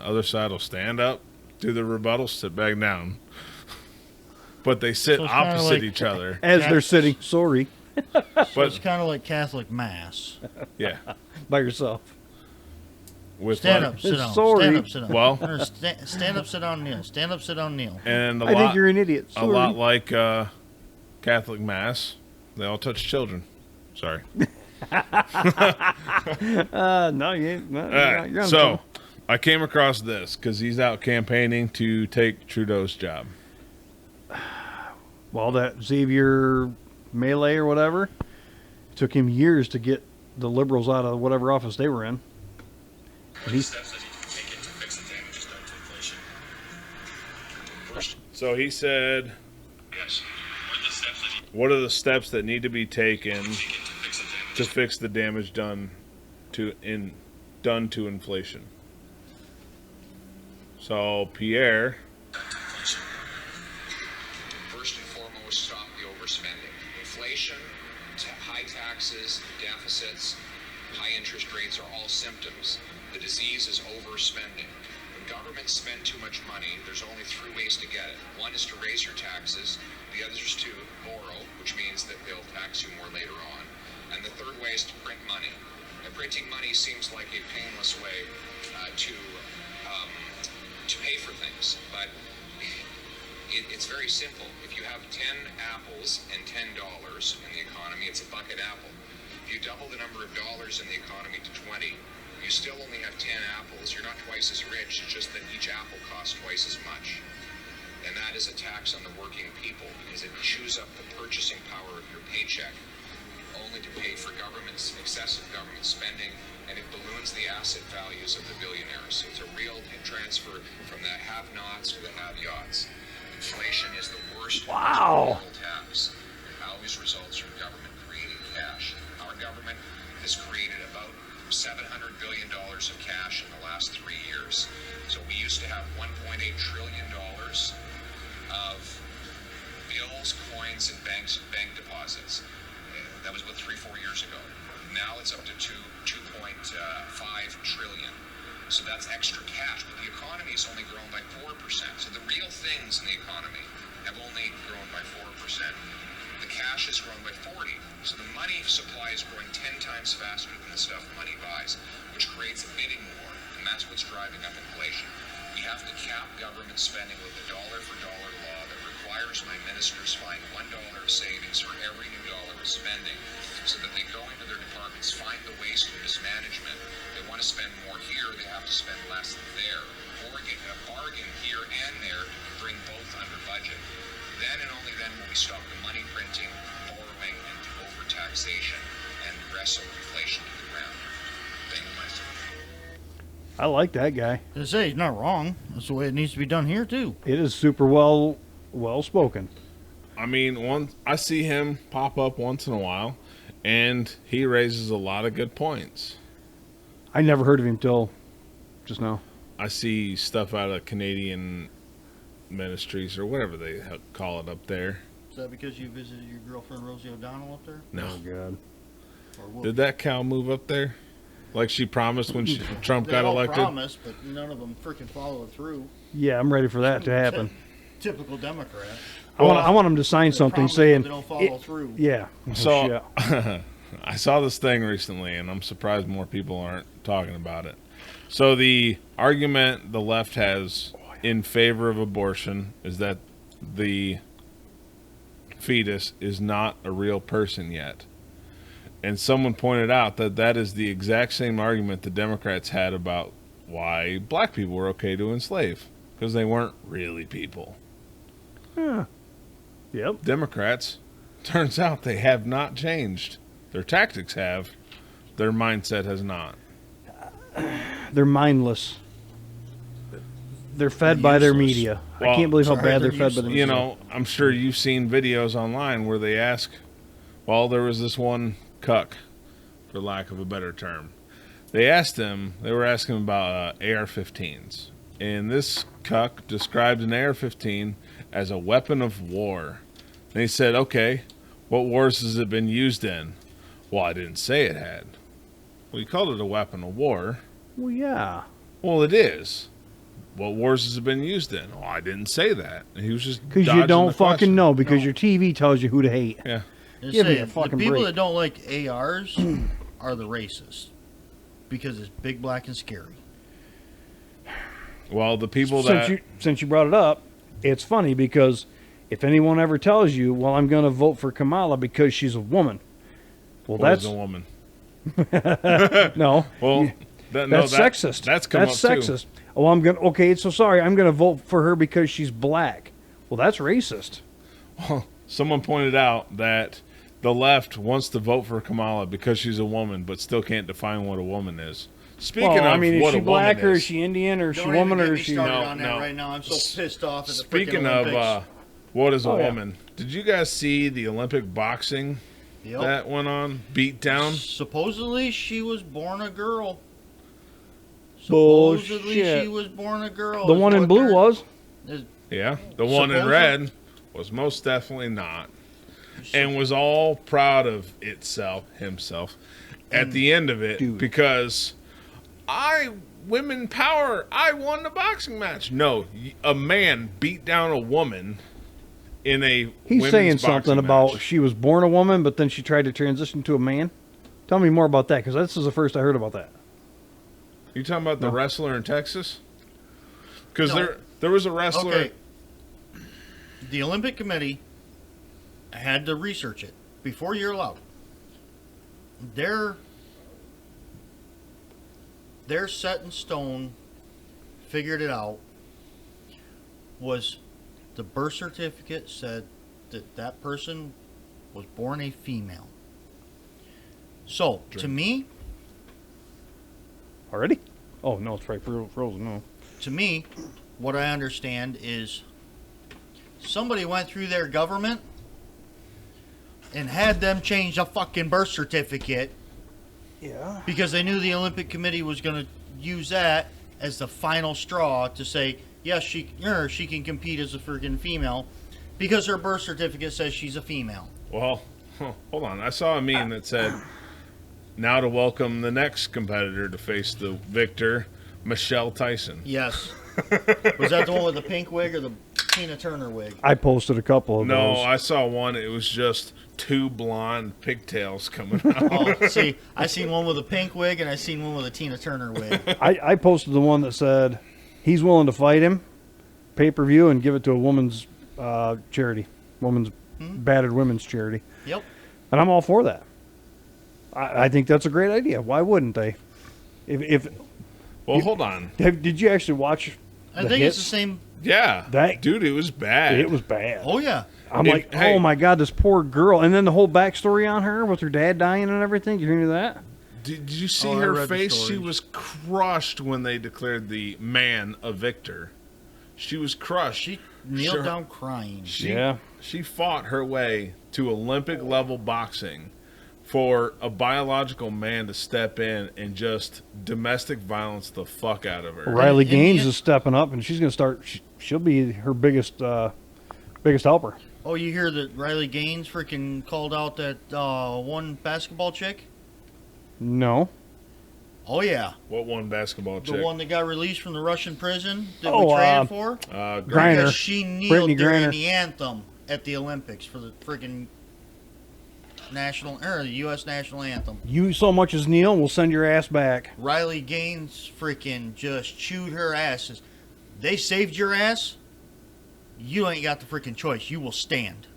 other side will stand up, do the rebuttal, sit back down. But they sit So it's kinda opposite like- each other. As Yeah. they're sitting, sorry, So But it's kind of like Catholic Mass. yeah, by yourself. with Stand like- up, sit down. Sorry. Stand up, sit down. Well- Or stand up, sit down, kneel. Stand up, sit down, kneel. and I think you're an idiot. a Sorry. lot like Catholic Mass, they all touch children. Sorry. No, you ain't. No, you're on So, I came across this because he's out campaigning to take Trudeau's job. well, that Xavier Melee or whatever, it took him years to get the Liberals out of whatever office they were in. What are the steps that he can take to fix the damages done to inflation? First, So he said, yes. what are the steps that need to be taken Taken to fix the damages? to fix the damage done to inflation? So Pierre, Done to inflation. First and foremost, stop the overspending. Inflation, high taxes, deficits, high interest rates are all symptoms. The disease is overspending. When governments spend too much money, there's only three ways to get it. One is to raise your taxes. The other is to borrow, which means that they'll tax you more later on. And the third way is to print money. And printing money seems like a painless way to pay for things, but it's very simple. If you have 10 apples and $10 in the economy, it's a bucket apple. If you double the number of dollars in the economy to 20, you still only have 10 apples. You're not twice as rich, it's just that each apple costs twice as much. And that is a tax on the working people because it chews up the purchasing power of your paycheck. only to pay for excessive government spending, and it balloons the asset values of the billionaires. So it's a real transfer from the have-nots to the have-yots. Inflation is the worst Wow. tax. It always results from government creating cash. Our government has created about $700 billion of cash in the last 3 years. So we used to have $1.8 trillion of bills, coins, and bank deposits. That was about 3-4 years ago. Now it's up to 2.5 trillion. So that's extra cash, but the economy has only grown by 4%. So the real things in the economy have only grown by 4%. The cash has grown by 40. So the money supply is growing 10 times faster than the stuff money buys, which creates a bidding war, and that's what's driving up inflation. We have to cap government spending with a dollar-for-dollar law that requires my ministers find $1 of savings for every new dollar of spending, so that they go into their departments, find the waste and mismanagement. They want to spend more here, they have to spend less there, or get a bargain here and there to bring both under budget. Then and only then will we stop the money printing, borrowing, and overtaxation, and wrestle inflation to the ground. Thank you, myself. I like that guy. I say he's not wrong. That's the way it needs to be done here too. It is super well spoken. I mean, I see him pop up once in a while, and he raises a lot of good points. I never heard of him till just now. I see stuff out of Canadian ministries or whatever they call it up there. Is that because you visited your girlfriend Rosie O'Donnell up there? No. Oh God. Or what? Did that cow move up there? Like she promised when Trump They got all elected? promised, but none of them freaking followed through. Yeah, I'm ready for that to happen. Typical Democrat. I want him to sign They something promise, but saying. they don't follow through. Yeah. So Oh, shit. I saw this thing recently, and I'm surprised more people aren't talking about it. So the argument the left has in favor of abortion is that the fetus is not a real person yet. And someone pointed out that that is the exact same argument the Democrats had about why black people were okay to enslave, because they weren't really people. Yeah. Yep. Democrats, turns out they have not changed. Their tactics have. Their mindset has not. They're mindless. They're fed by their Useless. media. I Well, can't believe how sorry, bad they're they're fed by the useless. media. You know, I'm sure you've seen videos online where they ask, well, there was this one cuck, for lack of a better term. They were asking about AR-15s. And this cuck described an AR-15 as a weapon of war. And he said, okay, what wars has it been used in? Well, I didn't say it had. Well, you called it a weapon of war. Well, yeah. Well, it is. What wars has it been used in? Oh, I didn't say that. And he was just Because you dodging don't the fucking question. know, because No. your TV tells you who to hate. Yeah. Just Give me saying, a fucking the people break. that don't like ARs are the racists because it's big, black, and scary. Well, the people Since you brought it up, it's funny because if anyone ever tells you, well, I'm going to vote for Kamala because she's a woman. Well, was that's a woman. no. Well, That's sexist. That's come That's up sexist. too. Oh, okay, so sorry, I'm going to vote for her because she's black. Well, that's racist. Well, someone pointed out that the left wants to vote for Kamala because she's a woman, but still can't define what a woman is. Speaking Well, of I mean, is what she a black woman or is, is she Indian or is she Don't woman even or get is me she... started No, on that no. right now. I'm so pissed off at the speaking freaking of Olympics. what is a Oh, yeah. woman, did you guys see the Olympic boxing Yep. that went on? Beat down? Supposedly she was born a girl. Bullshit. Supposedly she was born a girl. The is one in what blue they're- was? is- Yeah. The one in Supposedly- red was most definitely not. And was all proud of himself, at the end of it, Dude. because women power, I won the boxing match. No, a man beat down a woman in a He's women's saying boxing something about match. she was born a woman, but then she tried to transition to a man. Tell me more about that, because this is the first I heard about that. You talking about the No. wrestler in Texas? Because No. there was a wrestler. Okay. The Olympic Committee had to research it before you're allowed. They're set in stone, figured it out, was the birth certificate said that that person was born a female. So, to me, Already? Oh, no, it's probably frozen. No. to me, what I understand is somebody went through their government and had them change a fucking birth certificate Yeah. because they knew the Olympic Committee was going to use that as the final straw to say, yes, she can compete as a freaking female because her birth certificate says she's a female. Well, hold on. I saw a meme that said, now to welcome the next competitor to face the victor, Michelle Tyson. Yes. Was that the one with the pink wig or the Tina Turner wig? I posted a couple of No, those. I saw one. It was just two blonde pigtails coming out. Oh, see, I seen one with a pink wig and I seen one with a Tina Turner wig. I posted the one that said he's willing to fight him, pay-per-view, and give it to a woman's charity, battered women's charity. Yep. And I'm all for that. I think that's a great idea. Why wouldn't they? If Well, hold on. did you actually watch I the think hits? it's the same. Yeah. Dude, it was bad. It was bad. Oh, yeah. I'm like, hey. oh my God, this poor girl. And then the whole backstory on her with her dad dying and everything. Did you hear any of that? Did you see Oh, I her read the face? She stories. was crushed when they declared the man a victor. She was crushed. She kneeled Sure. down crying. She fought her way to Olympic level boxing for a biological man to step in and just domestic violence the fuck out of her. Riley And Gaines the- is stepping up, and she's going to start. She'll be her biggest helper. Oh, you hear that Riley Gaines freaking called out that one basketball chick? No. Oh, yeah. What one basketball The chick? one that got released from the Russian prison that Oh, we traded for? Griner. Because she Brittany kneeled during Griner. the anthem at the Olympics for the freaking the U.S. national anthem. You so much as Neil, we'll send your ass back. Riley Gaines freaking just chewed her asses. They saved your ass. You ain't got the freaking choice. You will stand.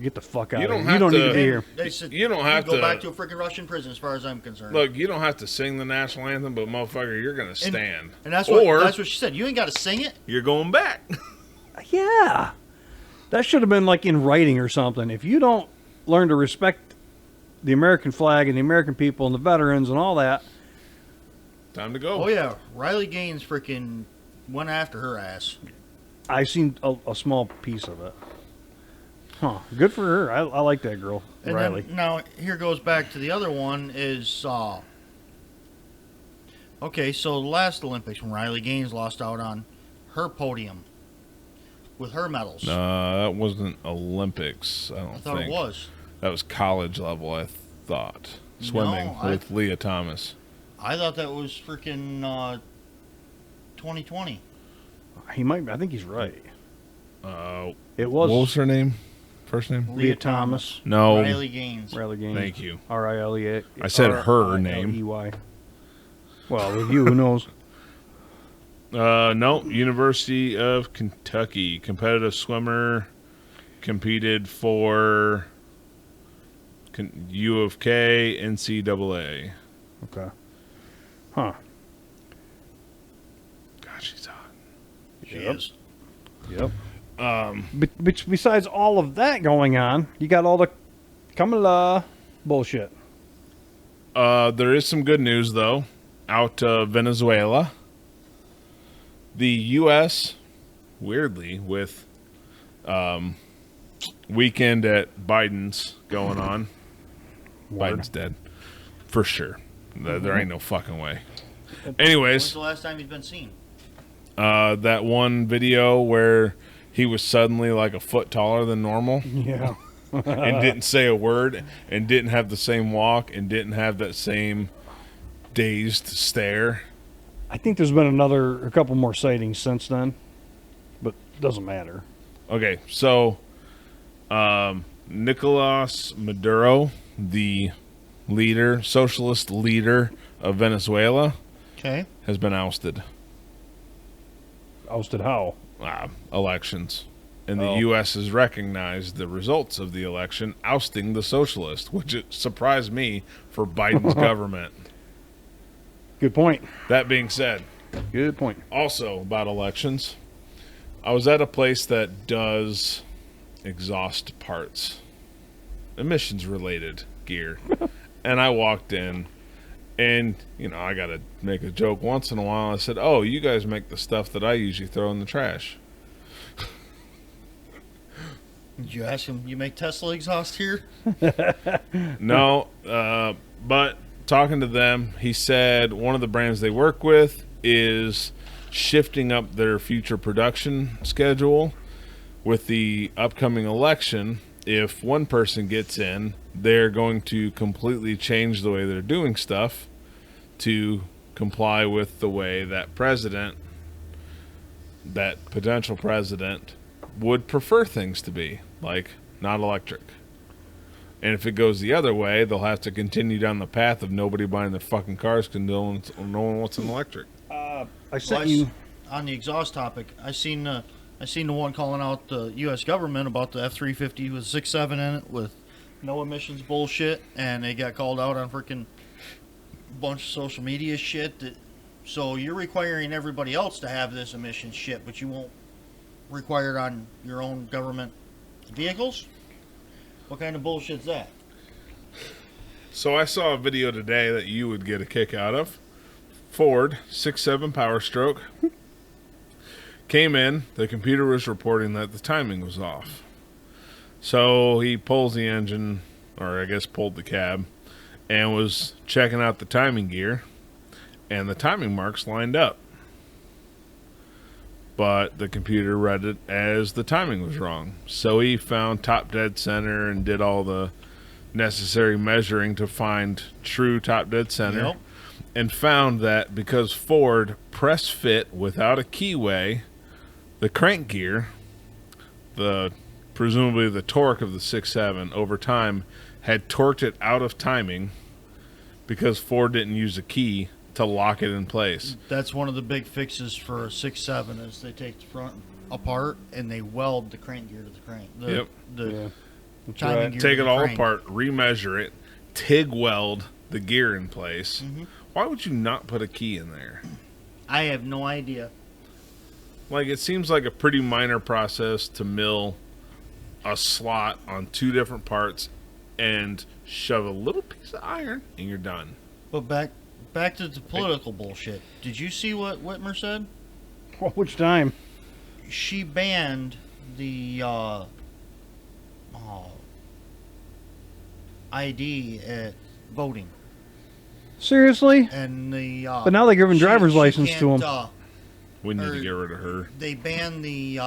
Get the fuck out You of don't here. You have don't to- need to be here. They said You don't have go to- back to a freaking Russian prison, as far as I'm concerned. Look, you don't have to sing the national anthem, but motherfucker, you're gonna stand. and that's or what she said. You ain't got to sing it. you're going back. Yeah. That should have been like in writing or something. If you don't learn to respect the American flag and the American people and the veterans and all that, Time to go. Oh yeah, Riley Gaines freaking went after her ass. I seen a small piece of it. Huh. Good for her. I like that girl, And Riley. then, now here goes back to the other one is okay. So the last Olympics when Riley Gaines lost out on her podium with her medals. That wasn't Olympics. I don't I thought think it was. That was college level. I thought swimming No, I- with Leah Thomas. I thought that was freaking 2020. He might. I think he's right. It What was was her name? First name? Leah Thomas. No. Riley Gaines. Riley Gaines. Thank you. R-I-L-E-A. I said her name. R-I-L-E-Y. Well, with you, who knows? No. University of Kentucky. Competitive swimmer. Competed for U of K, NCAA. Okay. Huh. God, she's hot. She Yep. is. Yep. But besides all of that going on, you got all the Kamala bullshit. There is some good news, though, out of Venezuela. The U.S., weirdly, with weekend at Biden's going on. Word. Biden's dead. For sure. There ain't no fucking way. When's Anyways, the last time he's been seen? that one video where he was suddenly like a foot taller than normal Yeah. and didn't say a word and didn't have the same walk and didn't have that same dazed stare. I think there's been a couple more sightings since then, but doesn't matter. Okay, so Nicolas Maduro, the socialist leader of Venezuela, Okay. has been ousted. Ousted how? Elections. And the Oh. U.S. has recognized the results of the election, ousting the socialist, which it surprised me for Biden's government. Good point. That being said, Good point. also about elections, I was at a place that does exhaust parts, emissions related gear, And I walked in, and, you know, I got to make a joke once in a while. I said, oh, you guys make the stuff that I usually throw in the trash. Did you ask him, you make Tesla exhaust here? No, but talking to them, he said one of the brands they work with is shifting up their future production schedule with the upcoming election. If one person gets in, they're going to completely change the way they're doing stuff to comply with the way that potential president would prefer things to be, like not electric. And if it goes the other way, they'll have to continue down the path of nobody buying their fucking cars because no one wants an electric. I sent you on the exhaust topic. I seen the one calling out the U.S. government about the F-350 with 6.7 in it with no emissions bullshit, and they got called out on freaking bunch of social media shit. So you're requiring everybody else to have this emissions shit, but you won't require it on your own government vehicles? What kind of bullshit's that? So I saw a video today that you would get a kick out of. Ford 6.7 Power Stroke came in. The computer was reporting that the timing was off. So he pulls the engine, or I guess pulled the cab, and was checking out the timing gear, and the timing marks lined up. But the computer read it as the timing was wrong. So he found top dead center and did all the necessary measuring to find true top dead center. Yep. And found that because Ford press fit without a keyway, the crank gear, presumably the torque of the 6.7 over time, had torqued it out of timing because Ford didn't use a key to lock it in place. That's one of the big fixes for a 6.7 is they take the front apart and they weld the crank gear to the crank. Yep. The That's timing right. gear Take to it the all crank. apart, remeasure it, TIG weld the gear in place. Mm-hmm. Why would you not put a key in there? I have no idea. Like, it seems like a pretty minor process to mill a slot on two different parts and shove a little piece of iron and you're done. But back to the political bullshit. Did you see what Whitmer said? which time? She banned the ID at voting. Seriously? And the But now they're giving driver's license to can't, them. We need Or- to get rid of her. They banned the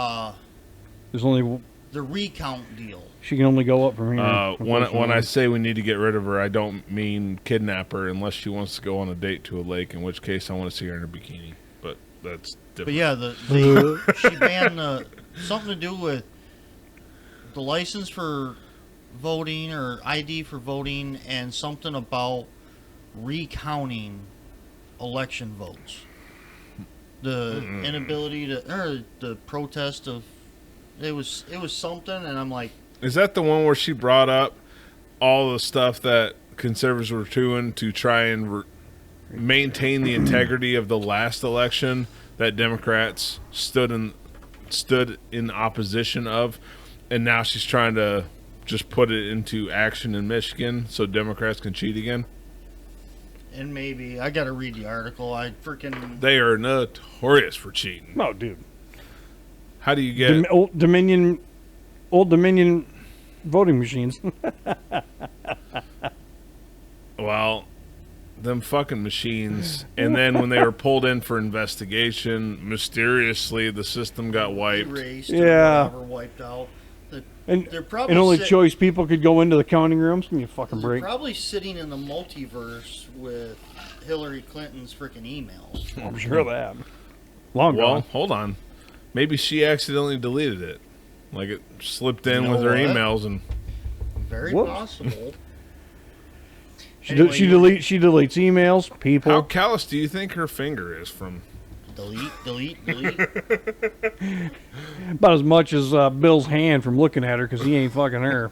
There's only recount deal. she can only go up from here. When I unfortunately. say we need to get rid of her, I don't mean kidnap her unless she wants to go on a date to a lake, in which case I want to see her in a bikini. But that's different. But yeah, she banned something to do with the license for voting or ID for voting and something about recounting election votes. The inability to, or the protest of, it was something, and I'm like, Is that the one where she brought up all the stuff that conservatives were doing to try and maintain the integrity of the last election that Democrats stood in opposition of, and now she's trying to just put it into action in Michigan so Democrats can cheat again? and maybe I got to read the article. I freaking They are notorious for cheating. Oh, dude. How do you get Old Dominion voting machines. Well, them fucking machines. And then when they were pulled in for investigation, mysteriously the system got wiped. erased Yeah. or whatever, wiped out. and They're probably and only sit- choice people could go into the counting rooms. Give me a fucking They're break. probably sitting in the multiverse with Hillary Clinton's freaking emails. I'm sure of that. Long Well, gone. hold on. Maybe she accidentally deleted it. Like it slipped in You know with her what? emails and Very Whoops. possible. She Anyway, she deletes emails, people. how callous do you think her finger is from? Delete. About as much as Bill's hand from looking at her because he ain't fucking her.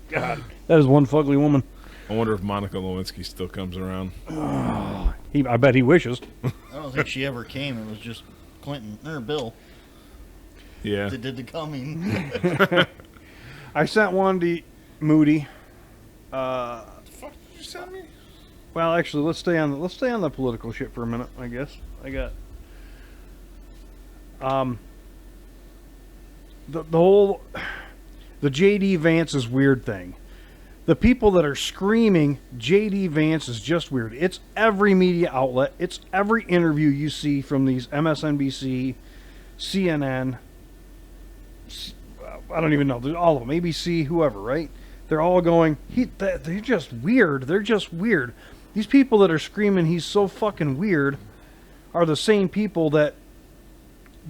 God, that is one fugly woman. I wonder if Monica Lewinsky still comes around. I bet he wishes. I don't think she ever came. It was just Clinton or Bill Yeah. that did the coming. I sent one to Moody. Fuck did you send me? Well, actually, let's stay on the political shit for a minute. I guess I got the whole JD Vance's weird thing. The people that are screaming JD Vance is just weird. It's every media outlet. It's every interview you see from these MSNBC, CNN. I don't even know. There's all of them. ABC, whoever, right? They're all going, they're just weird. They're just weird. These people that are screaming he's so fucking weird are the same people that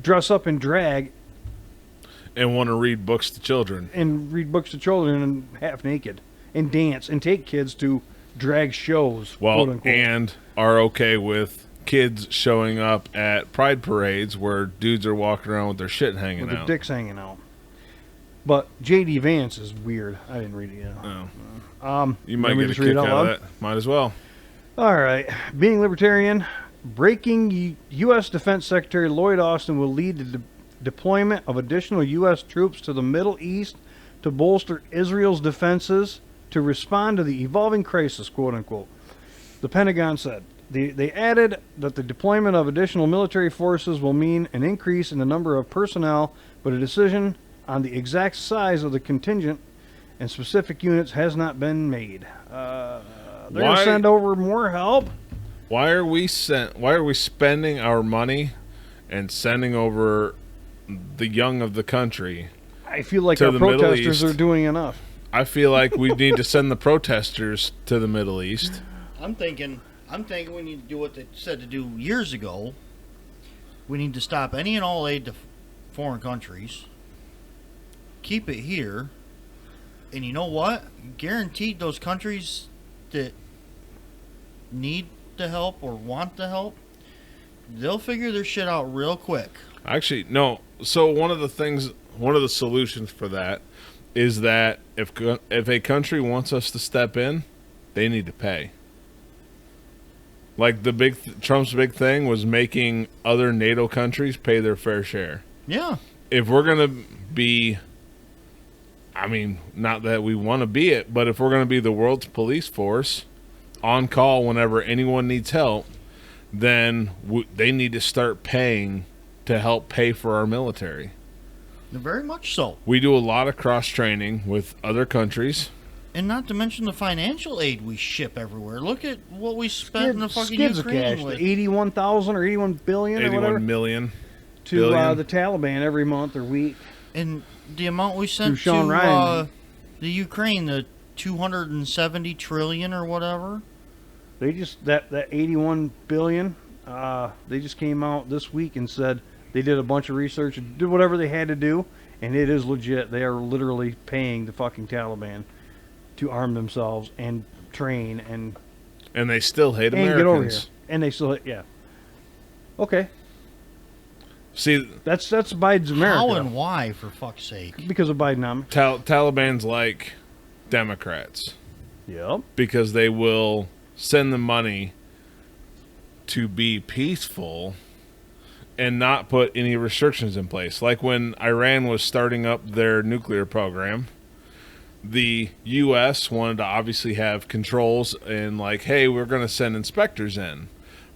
dress up in drag And want to read books to children. and read books to children and half naked and dance and take kids to drag shows, quote Well, unquote. and are okay with kids showing up at pride parades where dudes are walking around with their shit hanging with their out. dicks hanging out. But JD Vance is weird. I didn't read it yet. Oh. You might want me get a to just read kick it out out of loud? that. Might as well. All right. Being libertarian, breaking U.S. Defense Secretary Lloyd Austin will lead to the deployment of additional U.S. troops to the Middle East to bolster Israel's defenses to respond to the evolving crisis, quote unquote. The Pentagon said. They added that the deployment of additional military forces will mean an increase in the number of personnel, but a decision on the exact size of the contingent and specific units has not been made. They're going to send over more help. Why are we spending our money and sending over the young of the country? I feel like To our the Middle protesters East. are doing enough. I feel like we need to send the protesters to the Middle East. I'm thinking we need to do what they said to do years ago. We need to stop any and all aid to foreign countries. Keep it here. And you know what? Guaranteed those countries that need the help or want the help, they'll figure their shit out real quick. Actually, no. So one of the solutions for that is that if a country wants us to step in, they need to pay. Like Trump's big thing was making other NATO countries pay their fair share. Yeah. If we're going to be, I mean, not that we want to be it, but if we're going to be the world's police force, on call whenever anyone needs help, then they need to start paying to help pay for our military. Very much so. We do a lot of cross-training with other countries. And not to mention the financial aid we ship everywhere. Look at what we spent in the fucking Skids of Ukraine cash, with. 81,000 or 81 billion or whatever 81 million. to billion. the Taliban every month or week. And the amount we Through sent to Sean Ryan. the Ukraine, the 270 trillion or whatever. They just that 81 billion. They just came out this week and said they did a bunch of research and did whatever they had to do, and it is legit. They are literally paying the fucking Taliban to arm themselves and train and And they still hate get over here. Americans. And they still yeah. Okay, See, that's Biden's America. How and why, for fuck's sake? Because of Bidenomics. Taliban's like Democrats Yep. because they will send the money to be peaceful and not put any restrictions in place. Like when Iran was starting up their nuclear program, the U.S. wanted to obviously have controls and like, hey, we're going to send inspectors in.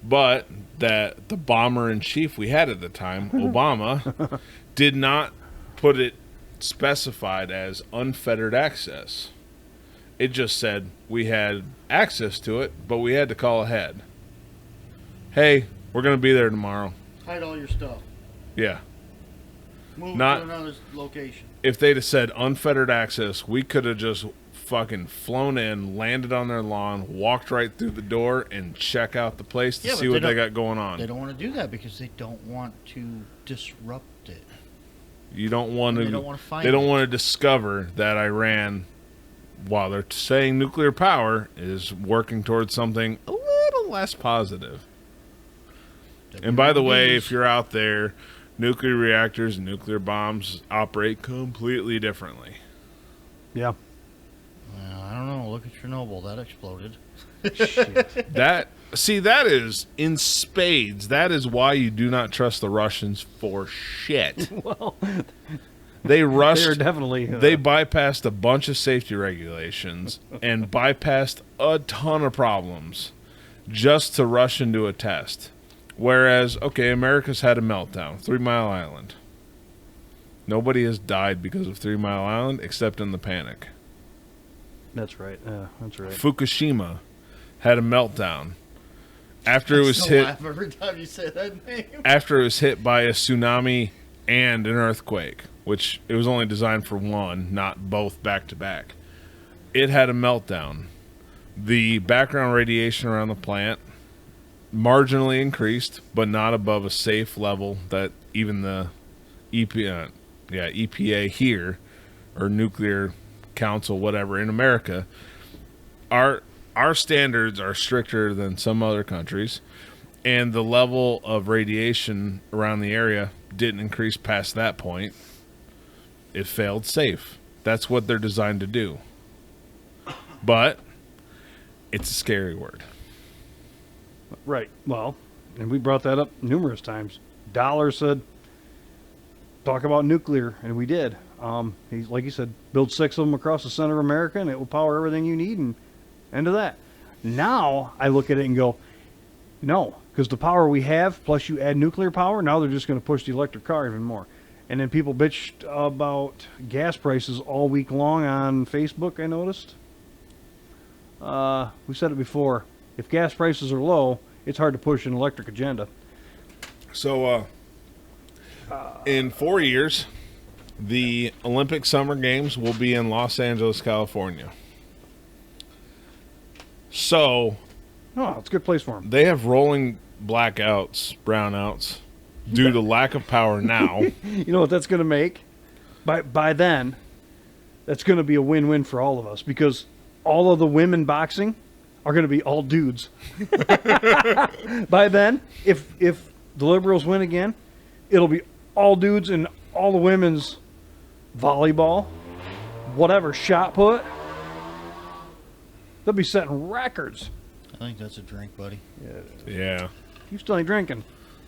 But that the bomber-in-chief we had at the time, Obama, did not put it specified as unfettered access. It just said we had access to it, but we had to call ahead. Hey, we're going to be there tomorrow. Hide all your stuff. Yeah. Move Not- to another location. If they'd have said unfettered access, we could have just fucking flown in, landed on their lawn, walked right through the door, and check out the place to Yeah, see but what they they don't- got going They on. don't want to do that because they don't want to disrupt it. You don't want to. They don't want to fight They don't it. want to discover that Iran, while they're saying nuclear power, is working towards something a little less positive. And by the way, if you're out there, nuclear reactors and nuclear bombs operate completely differently. Yeah. Well, I don't know. Look at Chernobyl. That exploded. Shit. That is in spades. That is why you do not trust the Russians for shit. Well, That They rushed. They are definitely. They bypassed a bunch of safety regulations and bypassed a ton of problems just to rush into a test. Whereas, okay, America's had a meltdown. 3 Mile Island. Nobody has died because of 3 Mile Island except in the panic. That's right. That's right. Fukushima had a meltdown after it was I hit. laugh every time you say that name. After it was hit by a tsunami and an earthquake, which it was only designed for one, not both back to back. It had a meltdown. The background radiation around the plant marginally increased, but not above a safe level that even the EPA here, or Nuclear Council, whatever, in America, our standards are stricter than some other countries, and the level of radiation around the area didn't increase past that point. It failed safe. That's what they're designed to do. But it's a scary word. Right. Well, and we brought that up numerous times. Dollar said, talk about nuclear, and we did. He's like you said, build 6 of them across the center of America, and it will power everything you need, and end of that. Now I look at it and go, no, because the power we have, plus you add nuclear power, now they're just going to push the electric car even more. And then people bitched about gas prices all week long on Facebook, I noticed. We said it before. If gas prices are low, it's hard to push an electric agenda. So, in 4 years, the Olympic Summer Games will be in Los Angeles, California. So, Oh, it's a good place for them. they have rolling blackouts, brownouts, due to lack of power now. You know what that's going to make? By then, that's going to be a win-win for all of us, because all of the women boxing are going to be all dudes. By then, if the liberals win again, it'll be all dudes, and all the women's volleyball, whatever, shot put, they'll be setting records. I think that's a drink, buddy. Yeah. You still ain't drinking.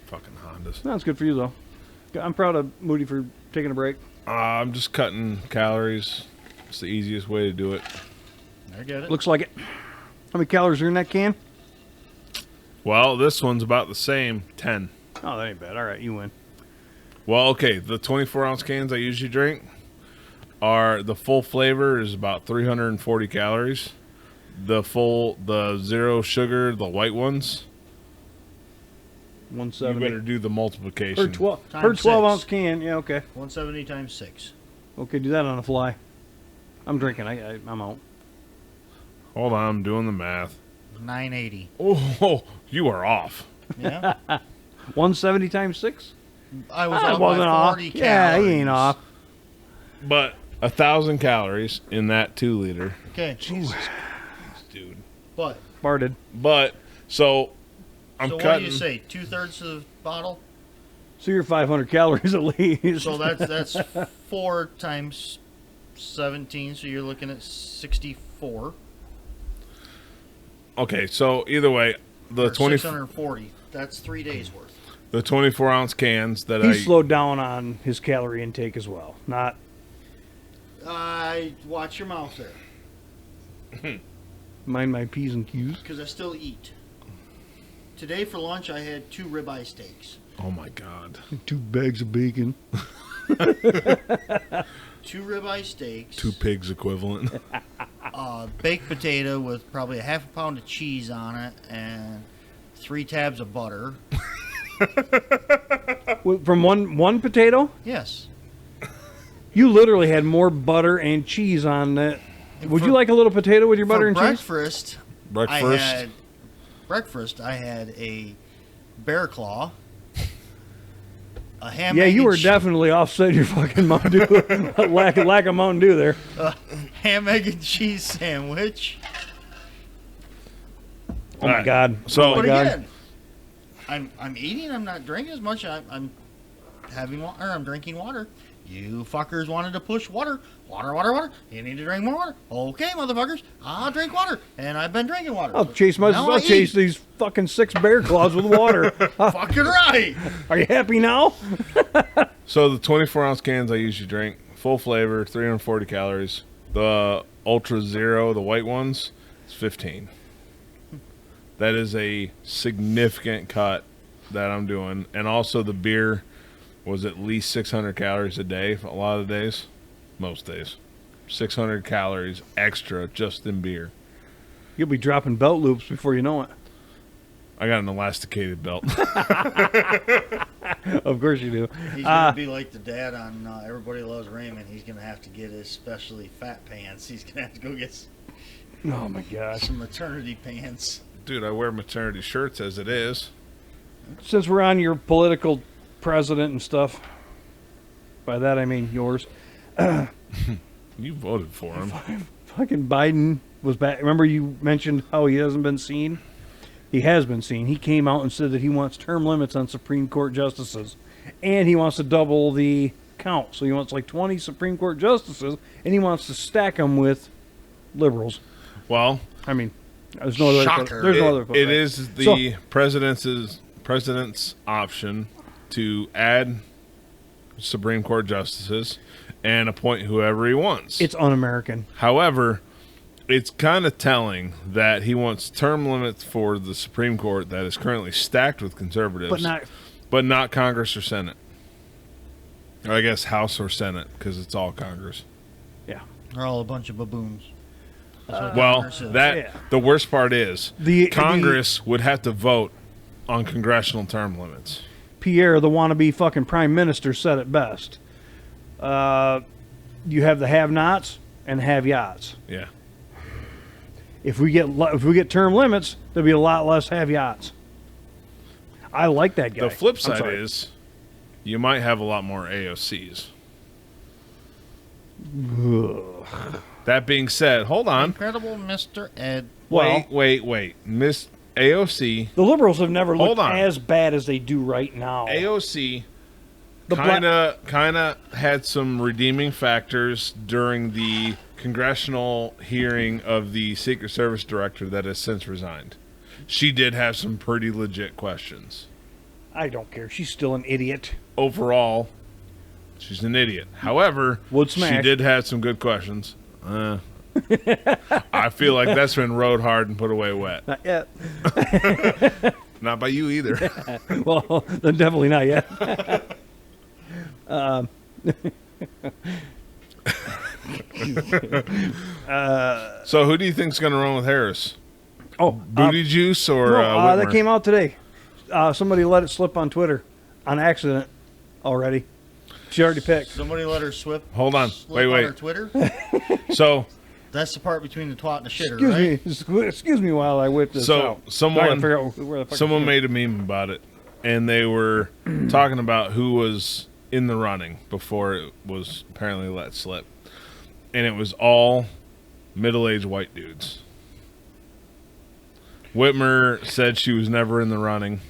Fucking Hondas. No, it's good for you, though. I'm proud of Moody for taking a break. I'm just cutting calories. It's the easiest way to do it. I get it. Looks like it. How many calories are in that can? Well, this one's about the same, 10. Oh, that ain't bad. All right, you win. Well, okay, the 24-ounce cans I usually drink are, the full flavor is about 340 calories. The zero sugar, the white ones, you 170. better do the multiplication. Per 12, Times per 12-ounce 6. can. Yeah, okay. 170 times 6. Okay, do that on the fly. I'm drinking. I'm out. Hold on, I'm doing the math. 980. Oh, you are off. Yeah. 170 times 6? I was I off wasn't by off. 40 Yeah, calories. he ain't off. But 1,000 calories in that 2 liter. Okay. Jesus, dude. But Farted. But, so, I'm so what cutting. do you say? 2/3 of the bottle? So you're 500 calories at least. So that's 4 times 17. So you're looking at 64. Okay, so either way, the Or 640. That's 3 days worth. the 24-ounce cans that He I slowed down on his calorie intake as well. Not Watch your mouth there, mind my P's and Q's. because I still eat. Today for lunch I had 2 ribeye steaks. Oh my god. 2 bags of bacon. 2 ribeye steaks. 2 pigs equivalent. Baked potato with probably a half a pound of cheese on it and 3 tabs of butter. From one potato? Yes. You literally had more butter and cheese on that. Would For- you like a little potato with your butter For and cheese? breakfast, I had a bear claw, a ham. Yeah, egg you and were definitely offset your fucking Mountain Dew. lack of Mountain Dew there. ham, egg, and cheese sandwich. Oh my Alright, God. so- oh my But God. again, I'm eating. I'm not drinking as much. I'm having water. I'm drinking water, You fuckers wanted to push water. You need to drink more water. Okay, motherfuckers, I'll drink water, and I've been drinking water. I'll chase these fucking 6 bear claws with water. Fucking right. Are you happy now? So the 24-ounce cans I usually drink, full flavor, 340 calories. The Ultra Zero, the white ones, it's 15. That is a significant cut that I'm doing. And also the beer was at least 600 calories a day, a lot of days, most days. 600 calories extra just in beer. You'll be dropping belt loops before you know it. I got an elasticated belt. Of course you do. He's going to be like the dad on Everybody Loves Raymond. He's going to have to get his specially fat pants. He's going to have to go get Oh, my gosh. some maternity pants. Dude, I wear maternity shirts as it is. Since we're on your political president and stuff, by that I mean yours, You voted for him. fucking Biden was back. Remember you mentioned how he hasn't been seen? He has been seen. He came out and said that he wants term limits on Supreme Court justices, and he wants to double the count. So he wants like 20 Supreme Court justices, and he wants to stack them with liberals. Well, I mean, there's no other. Shocker. There's no other. it is the president's option to add Supreme Court justices and appoint whoever he wants. It's un-American. However, it's kind of telling that he wants term limits for the Supreme Court that is currently stacked with conservatives, but not Congress or Senate. Or I guess House or Senate, because it's all Congress. Yeah. They're all a bunch of baboons. The worst part is Congress would have to vote on congressional term limits. Pierre, the wannabe fucking prime minister, said it best. You have the have-nots and have-yachts. Yeah. If we get term limits, there'll be a lot less have-yachts. I like that guy. The flip side is you might have a lot more AOCs. That being said, hold on. Incredible Mr. Ed. Wait. Miss AOC. The liberals have never looked on. as bad as they do right now. AOC kind of had some redeeming factors during the congressional hearing of the Secret Service director that has since resigned. She did have some pretty legit questions. I don't care. She's still an idiot. Overall, she's an idiot. However, she did have some good questions. I feel like that's been rode hard and put away wet. Not yet. Not by you either. Well, then definitely not yet. So who do you think's going to run with Harris? Booty juice or no, that came out today. Somebody let it slip on Twitter on accident already. She already picked. Somebody let her Hold on. slip Wait. on her Twitter. So That's the part between the twat and the shitter, right? Excuse me while I whip this out. Someone where the fuck made a meme about it, and they were talking about who was in the running before it was apparently let slip, and it was all middle-aged white dudes. Whitmer said she was never in the running,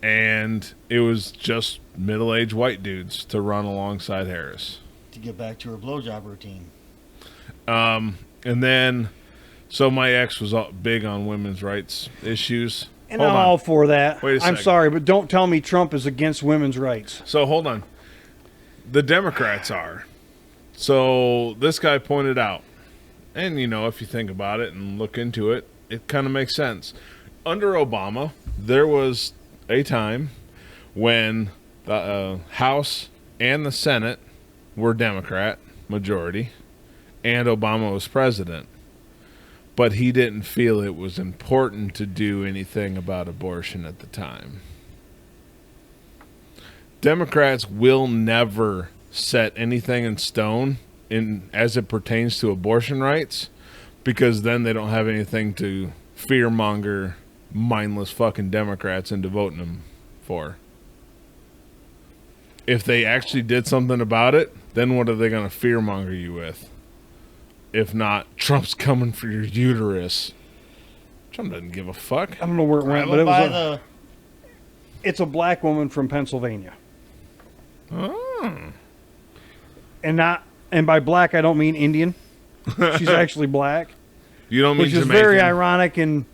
and it was just middle-aged white dudes to run alongside Harris. To get back to her blowjob routine. And then, so my ex was big on women's rights issues. And I'm all for that. Wait a second. I'm sorry, but don't tell me Trump is against women's rights. So hold on. The Democrats are. So this guy pointed out, and if you think about it and look into it, it kind of makes sense. Under Obama, there was a time when the House and the Senate were Democrat majority, and Obama was president. But he didn't feel it was important to do anything about abortion at the time. Democrats will never set anything in stone as it pertains to abortion rights, because then they don't have anything to fearmonger mindless fucking Democrats into voting them for. If they actually did something about it, then what are they going to fearmonger you with? If not, Trump's coming for your uterus. Trump doesn't give a fuck. I don't know where it went, but it was it's a black woman from Pennsylvania. Oh. and by black I don't mean Indian. She's actually black. You don't mean Which is Jamaican? very ironic and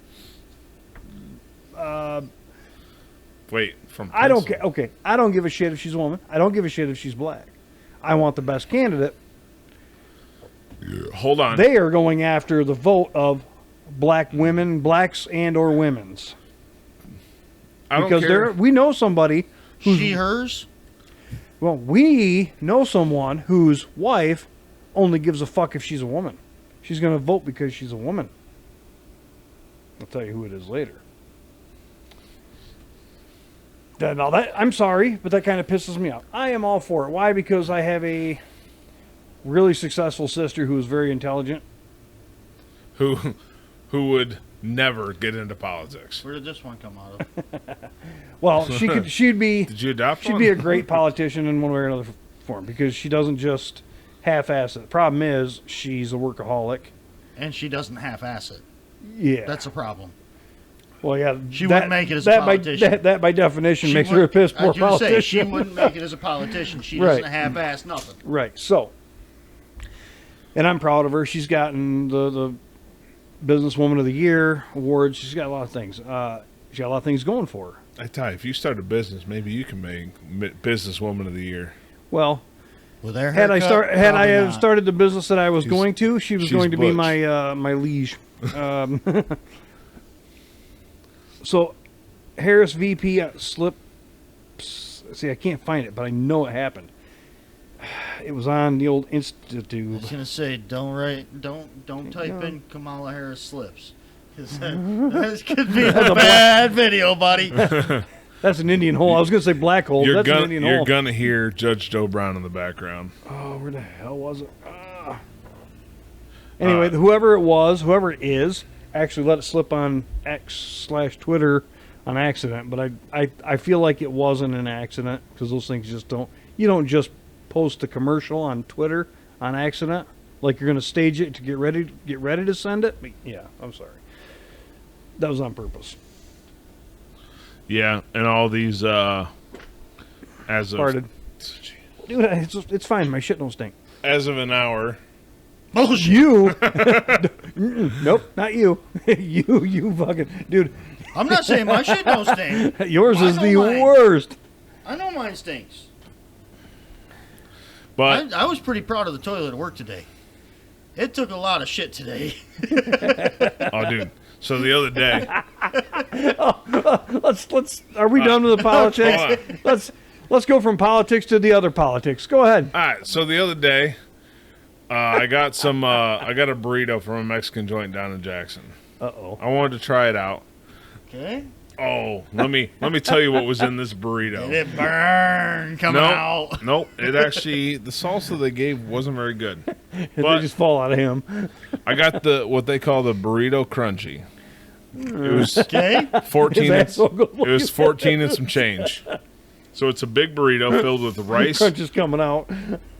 Wait, from I don't Princeton. care. Okay, I don't give a shit if she's a woman. I don't give a shit if she's black. I want the best candidate. Hold on. They are going after the vote of black women, blacks and or women's. I don't Because care. we know somebody who's She, hers. well, we know someone whose wife only gives a fuck if she's a woman. She's going to vote because she's a woman. I'll tell you who it is later. Now that I'm sorry, but that kind of pisses me off. I am all for it. Why? Because I have a really successful sister who is very intelligent. Who would never get into politics? Where did this one come out of? Well, she'd be Did you adopt she'd one? be a great politician in one way or another form because she doesn't just half-ass it. The problem is she's a workaholic. And she doesn't half-ass it. Yeah. That's a problem. Well, yeah. She wouldn't make it as a politician. That by definition She makes her a piss poor I was gonna say, politician. she wouldn't make it as a politician. She Right. doesn't half-ass nothing. Right. So, and I'm proud of her. She's gotten the Businesswoman of the Year award. She's got a lot of things. She's got a lot of things going for her. I tell you, if you start a business, maybe you can make Businesswoman of the Year. Well, With their had I haircut, had I probably have not. started the business that I was She's- going to, she was she's going to be butch. my liege. So, Harris VP slip. See, I can't find it, but I know it happened. It was on the old I Institute. was gonna say, don't type in Kamala Harris slips, because that could be a bad video, buddy. That's an Indian hole. I was going to say black hole. That's an Indian You're hole. gonna hear Judge Joe Brown in the background. Oh, where the hell was it? Anyway, whoever it is, actually let it slip on X/Twitter on accident. But I feel like it wasn't an accident because those things just don't. You don't just post a commercial on Twitter on accident like you're going to stage it to get ready to send it. But yeah, I'm sorry. That was on purpose. Yeah, and all these as of Farted. Dude, it's fine. My shit don't stink. as of an hour. Bullshit. You? Nope, not you. you fucking dude. I'm not saying my shit don't stink. Yours is I the know mine. worst. I know mine stinks. But I was pretty proud of the toilet at work today. It took a lot of shit today. oh, dude. So the other day, Let's. Are we done with the politics? hold Let's go from politics to the other politics. Go ahead. all right. So the other day, I got some. I got a burrito from a Mexican joint down in Jackson. Uh-oh. I wanted to try it out. Okay. Oh, let me tell you what was in this Did burrito. it burn coming out? Nope. It actually the salsa they gave wasn't very good. They But just fall out of him. I got what they call the burrito crunchy. It was Okay. 14. His asshole goes It was 14 and some change. So it's a big burrito filled with rice, Crunch is coming out.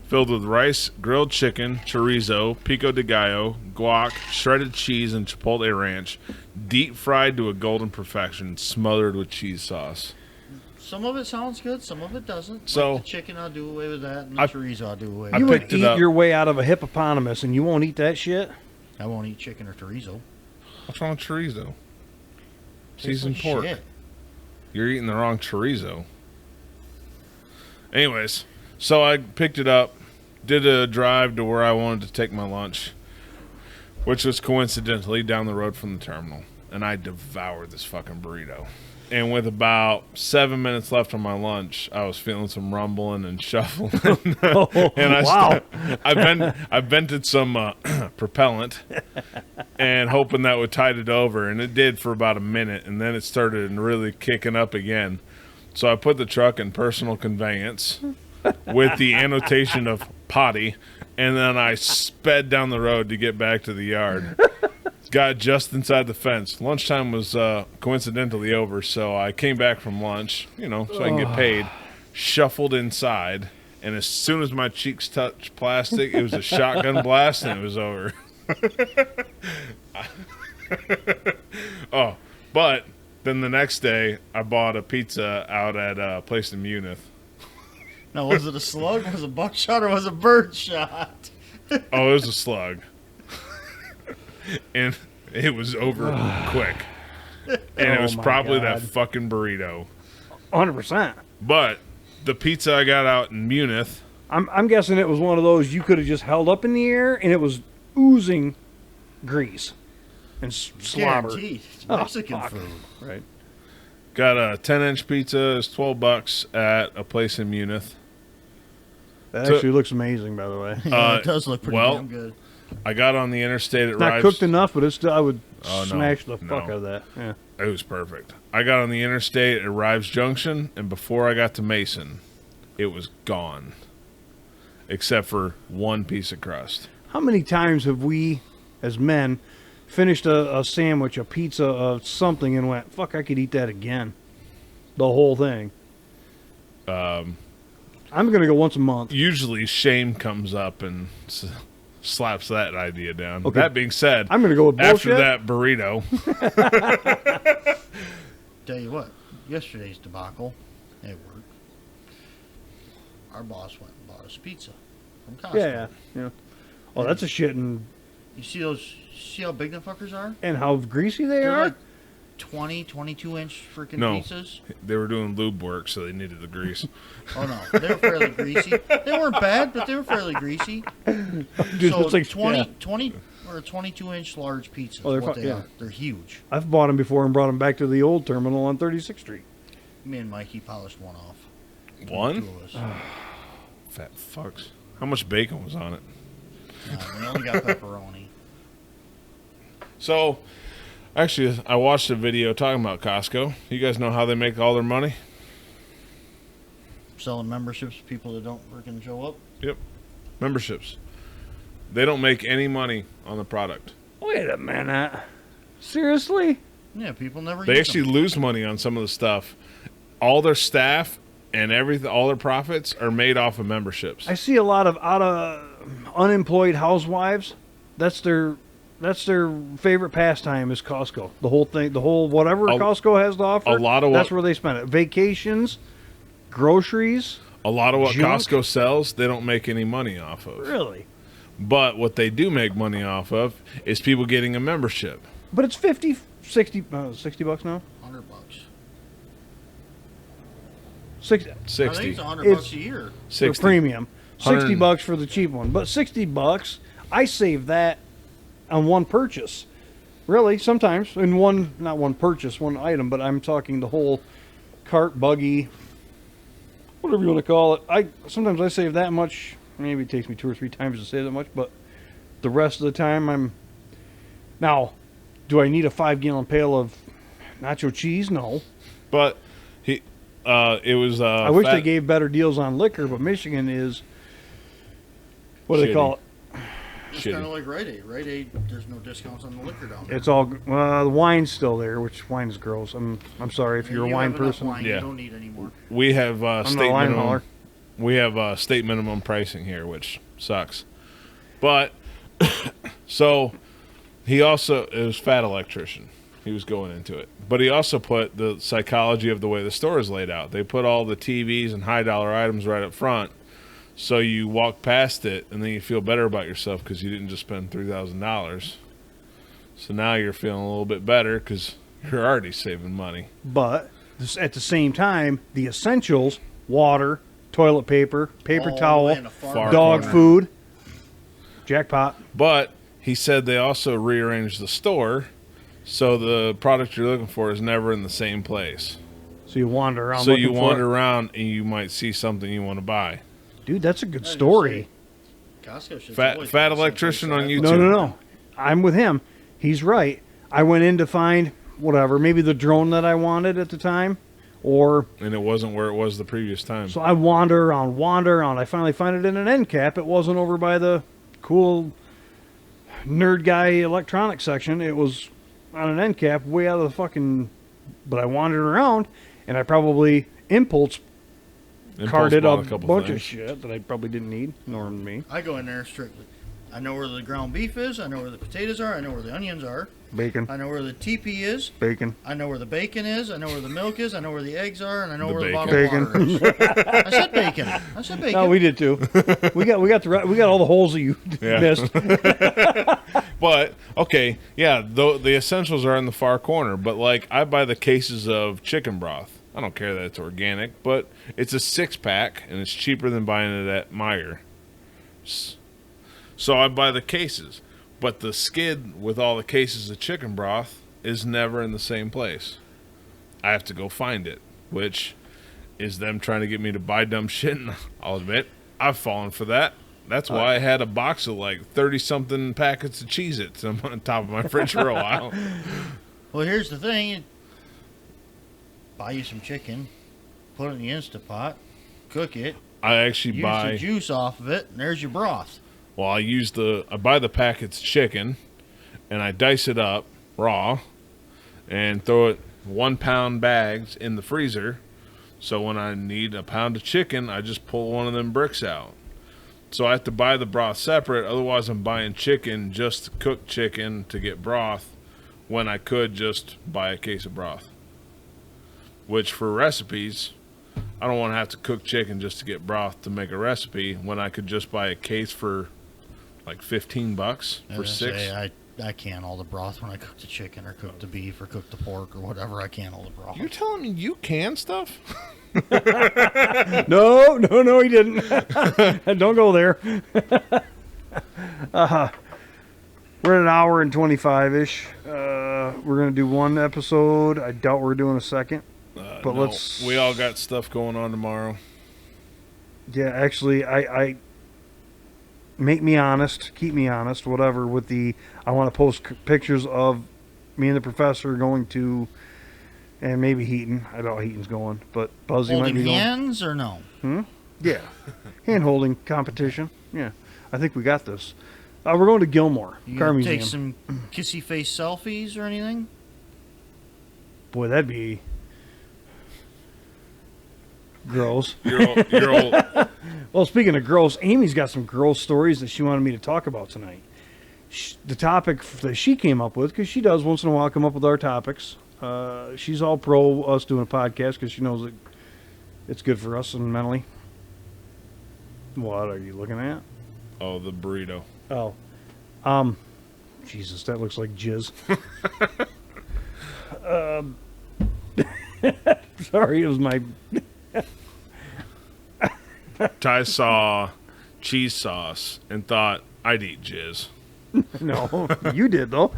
grilled chicken, chorizo, pico de gallo, guac, shredded cheese, and chipotle ranch, deep fried to a golden perfection, smothered with cheese sauce. Some of it sounds good, some of it doesn't. So- Like the chicken, I'll do away with that, and the I- chorizo, I'll do away I You with. would picked it eat up. your way out of a hippopotamus, and you won't eat that shit. I won't eat chicken or chorizo. What's wrong with chorizo? Tastes Seasoned like pork. shit. You're eating the wrong chorizo. Anyways, so I picked it up, did a drive to where I wanted to take my lunch, which was coincidentally down the road from the terminal. And I devoured this fucking burrito. And with about 7 minutes left on my lunch, I was feeling some rumbling and shuffling. And Wow. I vented some propellant and hoping that would tide it over. And it did for about a minute. And then it started really kicking up again. So I put the truck in personal conveyance with the annotation of potty. And then I sped down the road to get back to the yard. Got just inside the fence. Lunchtime was coincidentally over, so I came back from lunch, so I can get paid. Shuffled inside, and as soon as my cheeks touched plastic, it was a shotgun blast, and it was over. Oh, but then the next day, I bought a pizza out at a place in Munith. Now, was it a slug, was it a buckshot, or was it a bird shot? Oh, it was a slug. And it was over quick. And it Oh was my probably God. that fucking burrito. 100%. But the pizza I got out in Munich, I'm guessing it was one of those you could have just held up in the air and it was oozing grease and slobber. Guaranteed. It's Oh, Mexican fuck. food. Right. got a 10-inch pizza. It's $12 at a place in Munich. That So- actually looks amazing, by the way. Yeah, it does look pretty well, damn good. I got on the interstate at Not Rives. cooked enough, but it's still, I would Oh, no, smash the fuck no. out of that. Yeah. It was perfect. I got on the interstate at Rives Junction, and before I got to Mason, it was gone. Except for one piece of crust. How many times have we, as men, finished a sandwich, a pizza, something, and went, fuck, I could eat that again? The whole thing. I'm going to go once a month. Usually shame comes up and slaps that idea down. Okay. That being said, I'm going to go with bullshit. after that burrito, Tell you what, yesterday's debacle at work, our boss went and bought us pizza from Costco. Yeah. Oh, that's a shit, and You see those? See how big the fuckers are? how greasy they They're are? like 20, 22-inch freaking No. pizzas. they were doing lube work, so they needed the grease. Oh no, they were fairly greasy. They weren't bad, but they were fairly greasy. Dude, So it's like 20, yeah. 20 or 22-inch large pizzas. Oh, they're what fu- they yeah. are. They're huge. I've bought them before and brought them back to the old terminal on 36th Street. Me and Mikey polished one off. One? Two of us. Fat fucks. How much bacon was on it? We only got pepperoni. So, actually, I watched a video talking about Costco. You guys know how they make all their money? Selling memberships to people that don't freaking show up. Yep. Memberships. They don't make any money on the product. Wait a minute. Seriously? Yeah, people never They use actually them. lose money on some of the stuff. All their staff and everything, all their profits are made off of memberships. I see a lot of unemployed housewives. That's their favorite pastime is Costco. The whole thing, the whole whatever Costco has to offer. a lot of that's what- where they spend it. Vacations, groceries. A lot of what Junk? Costco sells, they don't make any money off of. Really? But what they do make money off of is people getting a membership. But it's 50, 60, $60 now. $100. 60 I think 60. it's $100 It's- a year. for 60. premium. $60 100 for the cheap one. But $60, I save that on one purchase. Really, sometimes in one, not one purchase, one item, but I'm talking the whole cart, buggy, whatever you want to call it. Sometimes I save that much. Maybe it takes me 2 or 3 times to save that much, but the rest of the time I'm. Now, do I need a 5-gallon pail of nacho cheese? No. But it was. I wish they gave better deals on liquor, but Michigan is. What do they Shitty. call it? It's Shitty. kind of like Rite Aid. Rite Aid, there's no discounts on the liquor down there. It's all the wine's still there, which wine is gross. I'm sorry if And you're a you wine have enough person. Wine, Yeah. You don't need any more. We have I'm state not a wine minimum. hauler. We have state minimum pricing here, which sucks. But so he also it was fat electrician. He was going into it, but he also put the psychology of the way the store is laid out. They put all the TVs and high dollar items right up front, so you walk past it and then you feel better about yourself because you didn't just spend $3,000. So now you're feeling a little bit better because you're already saving money. But at the same time, the essentials: water, toilet paper, paper All the way towel, in the far dog corner. food. Jackpot. But he said they also rearranged the store so the product you're looking for is never in the same place. So you wander around. So looking you for wander it. around and you might see something you want to buy. Dude, that's a good I story. Costco should Fat always fat be the same electrician place on that I YouTube. No. I'm with him. He's right. I went in to find whatever, maybe the drone that I wanted at the time, or And it wasn't where it was the previous time. so I wander around. I finally find it in an end cap. It wasn't over by the cool nerd guy electronics section. It was on an end cap way out of the fucking. But I wandered around, and I probably impulse Impulse carted bought a couple bunch of things. shit that I probably didn't need, nor me. I go in there strictly. I know where the ground beef is. I know where the potatoes are. I know where the onions are. Bacon. I know where the TP is. Bacon. I know where the bacon is. I know where the milk is. I know where the eggs are, and I know The where the bacon. bottled water is. I said bacon. I said bacon. No, we did too. we got all the holes that you Yeah. missed. But okay, yeah, the essentials are in the far corner. But like, I buy the cases of chicken broth. I don't care that it's organic, but it's a 6-pack and it's cheaper than buying it at Meijer. So I buy the cases. But the skid with all the cases of chicken broth is never in the same place. I have to go find it, which is them trying to get me to buy dumb shit. And I'll admit, I've fallen for that. That's why I had a box of like 30-something packets of Cheez-Its on top of my fridge for a while. Well, here's the thing. Buy you some chicken, put it in the Instapot, cook it, I actually use buy... the juice off of it, and there's your broth. Well, I buy the packets of chicken, and I dice it up raw, and throw it 1-pound bags in the freezer. So when I need a pound of chicken, I just pull one of them bricks out. So I have to buy the broth separate. Otherwise, I'm buying chicken just to cook chicken to get broth, when I could just buy a case of broth. Which for recipes, I don't want to have to cook chicken just to get broth to make a recipe, when I could just buy a case for like $15 for 6. I can all the broth when I cook the chicken or cook the beef or cook the pork or whatever. I can all the broth. You're telling me you can stuff? No, he didn't. Don't go there. We're at an hour and 25-ish. We're going to do one episode. I doubt we're doing a second. But No, let's... we all got stuff going on tomorrow. Yeah, actually, I make me honest, keep me honest, whatever, with the... I want to post pictures of me and the professor going to... And maybe Heaton. I doubt Heaton's going, but Buzzy might be Holding going. hands or no? Yeah. Hand-holding competition. Yeah. I think we got this. We're going to Gilmore, You Car gonna Museum. take some kissy face selfies or anything? Boy, that'd be... gross. You're old. Well, speaking of gross, Amy's got some gross stories that she wanted me to talk about tonight. The topic that she came up with, because she does once in a while come up with our topics. She's all pro us doing a podcast because she knows that it's good for us and mentally. What are you looking at? Oh, the burrito. Oh. Jesus, that looks like jizz. Sorry, it was my... Ty saw cheese sauce and thought, I'd eat jizz. No, you did though.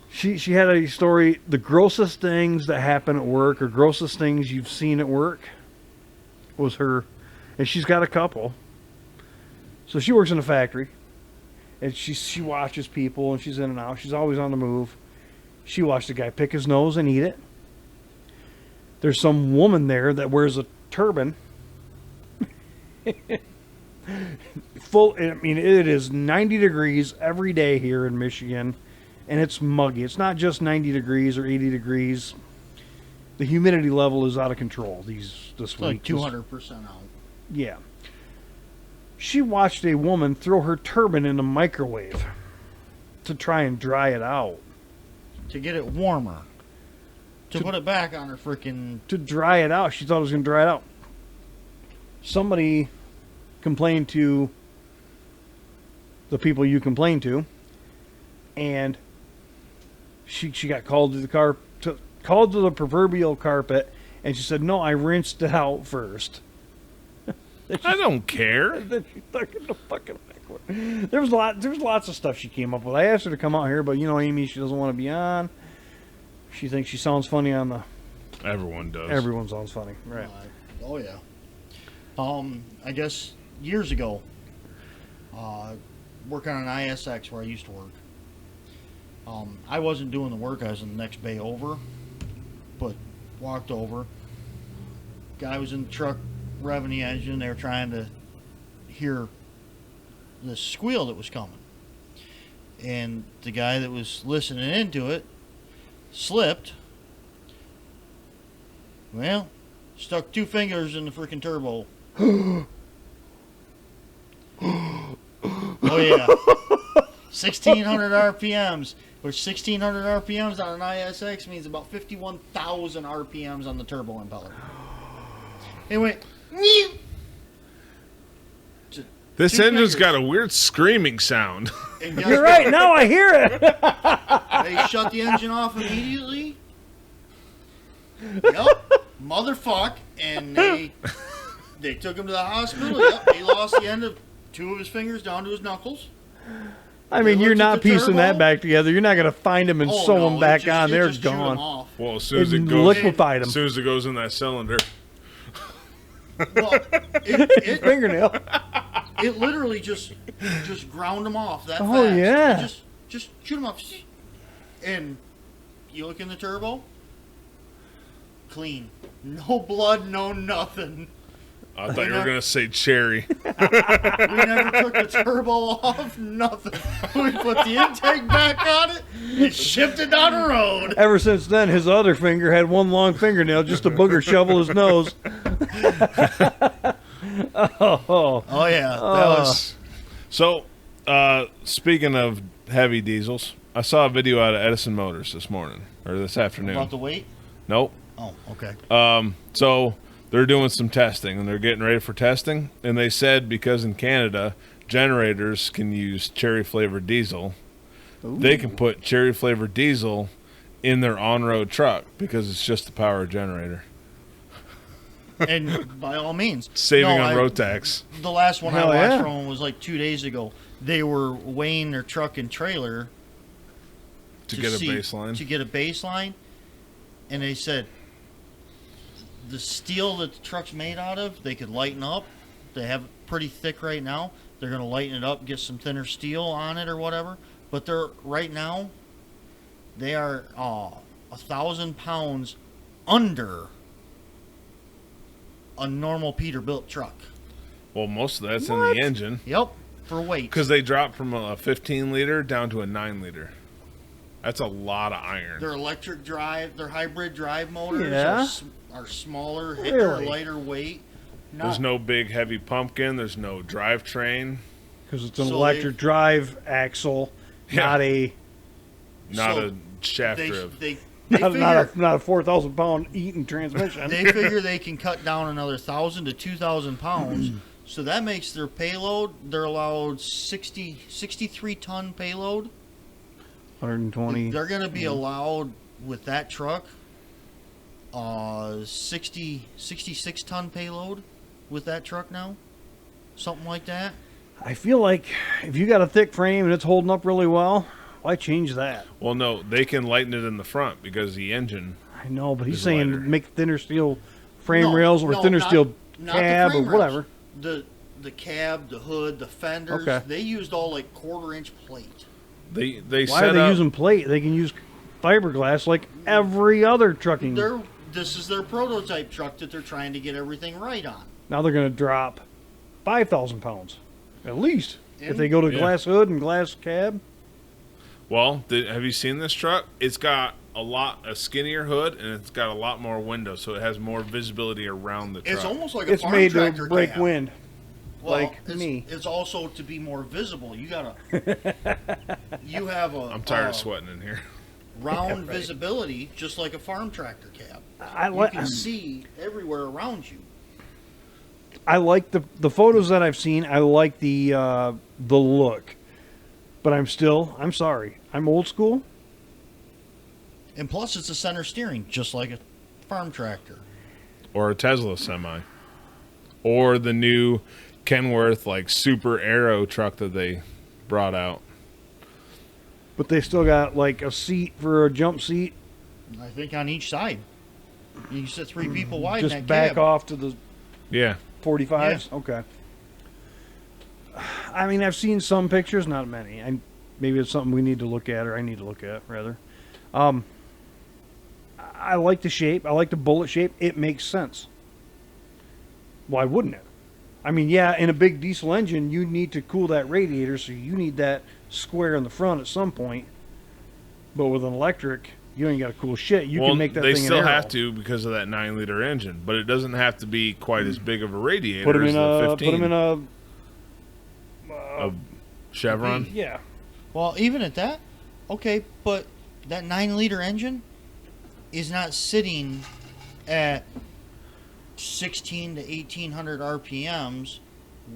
She had a story, the grossest things that happen at work or grossest things you've seen at work was her, and she's got a couple. So she works in a factory, and she watches people, and she's in and out. She's always on the move. She watched a guy pick his nose and eat it. There's some woman there that wears a turban. I mean, it is 90 degrees every day here in Michigan, and it's muggy. It's not just 90 degrees or 80 degrees. The humidity level is out of control this It's week. like 200% out. Yeah. She watched a woman throw her turban in the microwave to try and dry it out. To get it warmer. To put it back on her freaking... To dry it out. She thought it was going to dry it out. Somebody complained to the people you complained to, and she got called to the proverbial carpet, and she said, "No, I rinsed it out first." I don't care. Then she stuck in the fucking microwave. There was lots of stuff she came up with. I asked her to come out here, but Amy, she doesn't want to be on. She thinks she sounds funny on the... Everyone does. Everyone sounds funny, right? Oh yeah. I guess years ago, working on an ISX where I used to work. I wasn't doing the work. I was in the next bay over, but walked over. Guy was in the truck revving the engine. They were trying to hear the squeal that was coming, and the guy that was listening into it slipped. Well, stuck 2 fingers in the freaking turbo. Oh yeah, 1,600 RPMs, which 1,600 RPMs on an ISX means about 51,000 RPMs on the turbo impeller. It went. This Two engine's fingers. got a weird screaming sound. And guess You're what? right. Now I hear it. They shut the engine off immediately. Yep, motherfuck, and they took him to the hospital. Yep, he lost the end of 2 of his fingers down to his knuckles. I mean, They you're looked at not the piecing that turbo. back together. You're not going to find them and sew them it back just- on. it They're just chewed 'em gone. off. Well, as soon as It it goes, liquefied as them. soon as it goes in that cylinder, Well, it Fingernail. literally just ground them off that Oh, fast. yeah. It just shoot them off. And you look in the turbo, clean. No blood, no nothing. I thought you were gonna say cherry. We never took the turbo off, nothing. We put the intake back on it and shipped it down the road. Ever since then, his other finger had one long fingernail, just a booger shovel his nose. Oh, Oh yeah, that was So, speaking of heavy diesels, I saw a video out of Edison Motors this morning or this afternoon. about the weight. Nope. Oh, okay. So they're doing some testing and they're getting ready for testing. And they said because in Canada, generators can use cherry flavored diesel, they can put cherry flavored diesel in their on-road truck because it's just the power generator, And by all means, saving No, on I- road tax. The last one Hell I watched yeah. from them was like 2 days ago. They were weighing their truck and trailer To get a see- baseline. To get a baseline, and they said the steel that the truck's made out of, they could lighten up. They have it pretty thick right now. They're going to lighten it up, get some thinner steel on it or whatever. But they're right now, they are 1,000 pounds under a normal Peterbilt truck. Well, most of that's in What? the engine Yep, for weight. because they dropped from a 15 liter down to a 9 liter. That's a lot of iron. Their electric drive, their hybrid drive motors Yeah. are smaller, Really? lighter weight. There's no big heavy pumpkin. There's no drivetrain. because it's an So electric drive axle, Yeah. not a Not So a shaft they, drive. they, not, figure, not a 4,000 pound Eaton transmission. they figure they can cut down another 1,000 to 2,000 pounds. So that makes their payload, they're allowed 63 ton payload. 120. They're going to be allowed with that truck 66 ton payload with that truck now. Something like that. I feel like if you got a thick frame and it's holding up really well, why change that? Well, no, they can lighten it in the front because the engine. I know, but he's It's saying lighter. make thinner steel frame No, rails or no, thinner not- steel not the cab or frame rails. whatever. The cab, the hood, the fenders, Okay. they used all like 1/4 inch plate. They Why set are they up. using plate? They can use fiberglass like every other trucking. This is their prototype truck that they're trying to get everything right on. Now they're going to drop 5,000 pounds, at least, if And- they go to Yeah. glass hood and glass cab. Well, have you seen this truck? It's got a skinnier hood and it's got a lot more windows, so it has more visibility around the truck. It's almost like a It's farm made to tractor break cab. wind. Well, like it's, me. It's also to be more visible. You gotta. You have a. I'm tired of sweating in here. Round visibility, just like a farm tractor cab. I You like. can see everywhere around you. I like the photos that I've seen. I like the look, but I'm sorry. I'm old school. And plus, it's a center steering, just like a farm tractor. Or a Tesla semi. Or the new Kenworth like Super Aero truck that they brought out. But they still got like a seat for a jump seat. I think on each side. You can sit 3 people wide in Just that back cab. off to the Yeah. 45s. Okay. I mean, I've seen some pictures, not many. Maybe it's something we need to look at, or I need to look at rather. I like the shape. I like the bullet shape. It makes sense. Why wouldn't it? I mean, yeah, in a big diesel engine, you need to cool that radiator, so you need that square in the front at some point. But with an electric, you ain't got to cool shit. You can make that they thing still an have aero. to because of that 9-liter engine, but it doesn't have to be quite as big of a radiator Put them as in the a 15. put them in a a Chevron. Yeah. Well, even at that, okay, but that 9-liter engine is not sitting at 16 to 1800 RPMs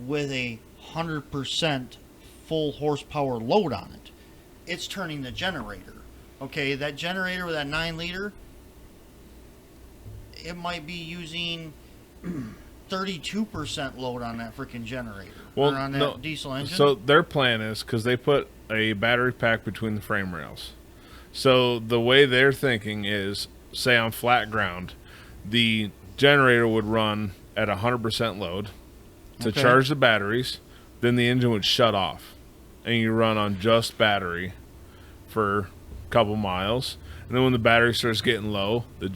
with a 100% full horsepower load on it. It's turning the generator. Okay, that generator with that 9-liter, it might be using 32% load on that freaking generator. Well, or on that diesel engine. So their plan is, because they put a battery pack between the frame rails. So the way they're thinking is, say on flat ground, the generator would run at 100% load to charge the batteries, then the engine would shut off, and you run on just battery for a couple miles. And then when the battery starts getting low, the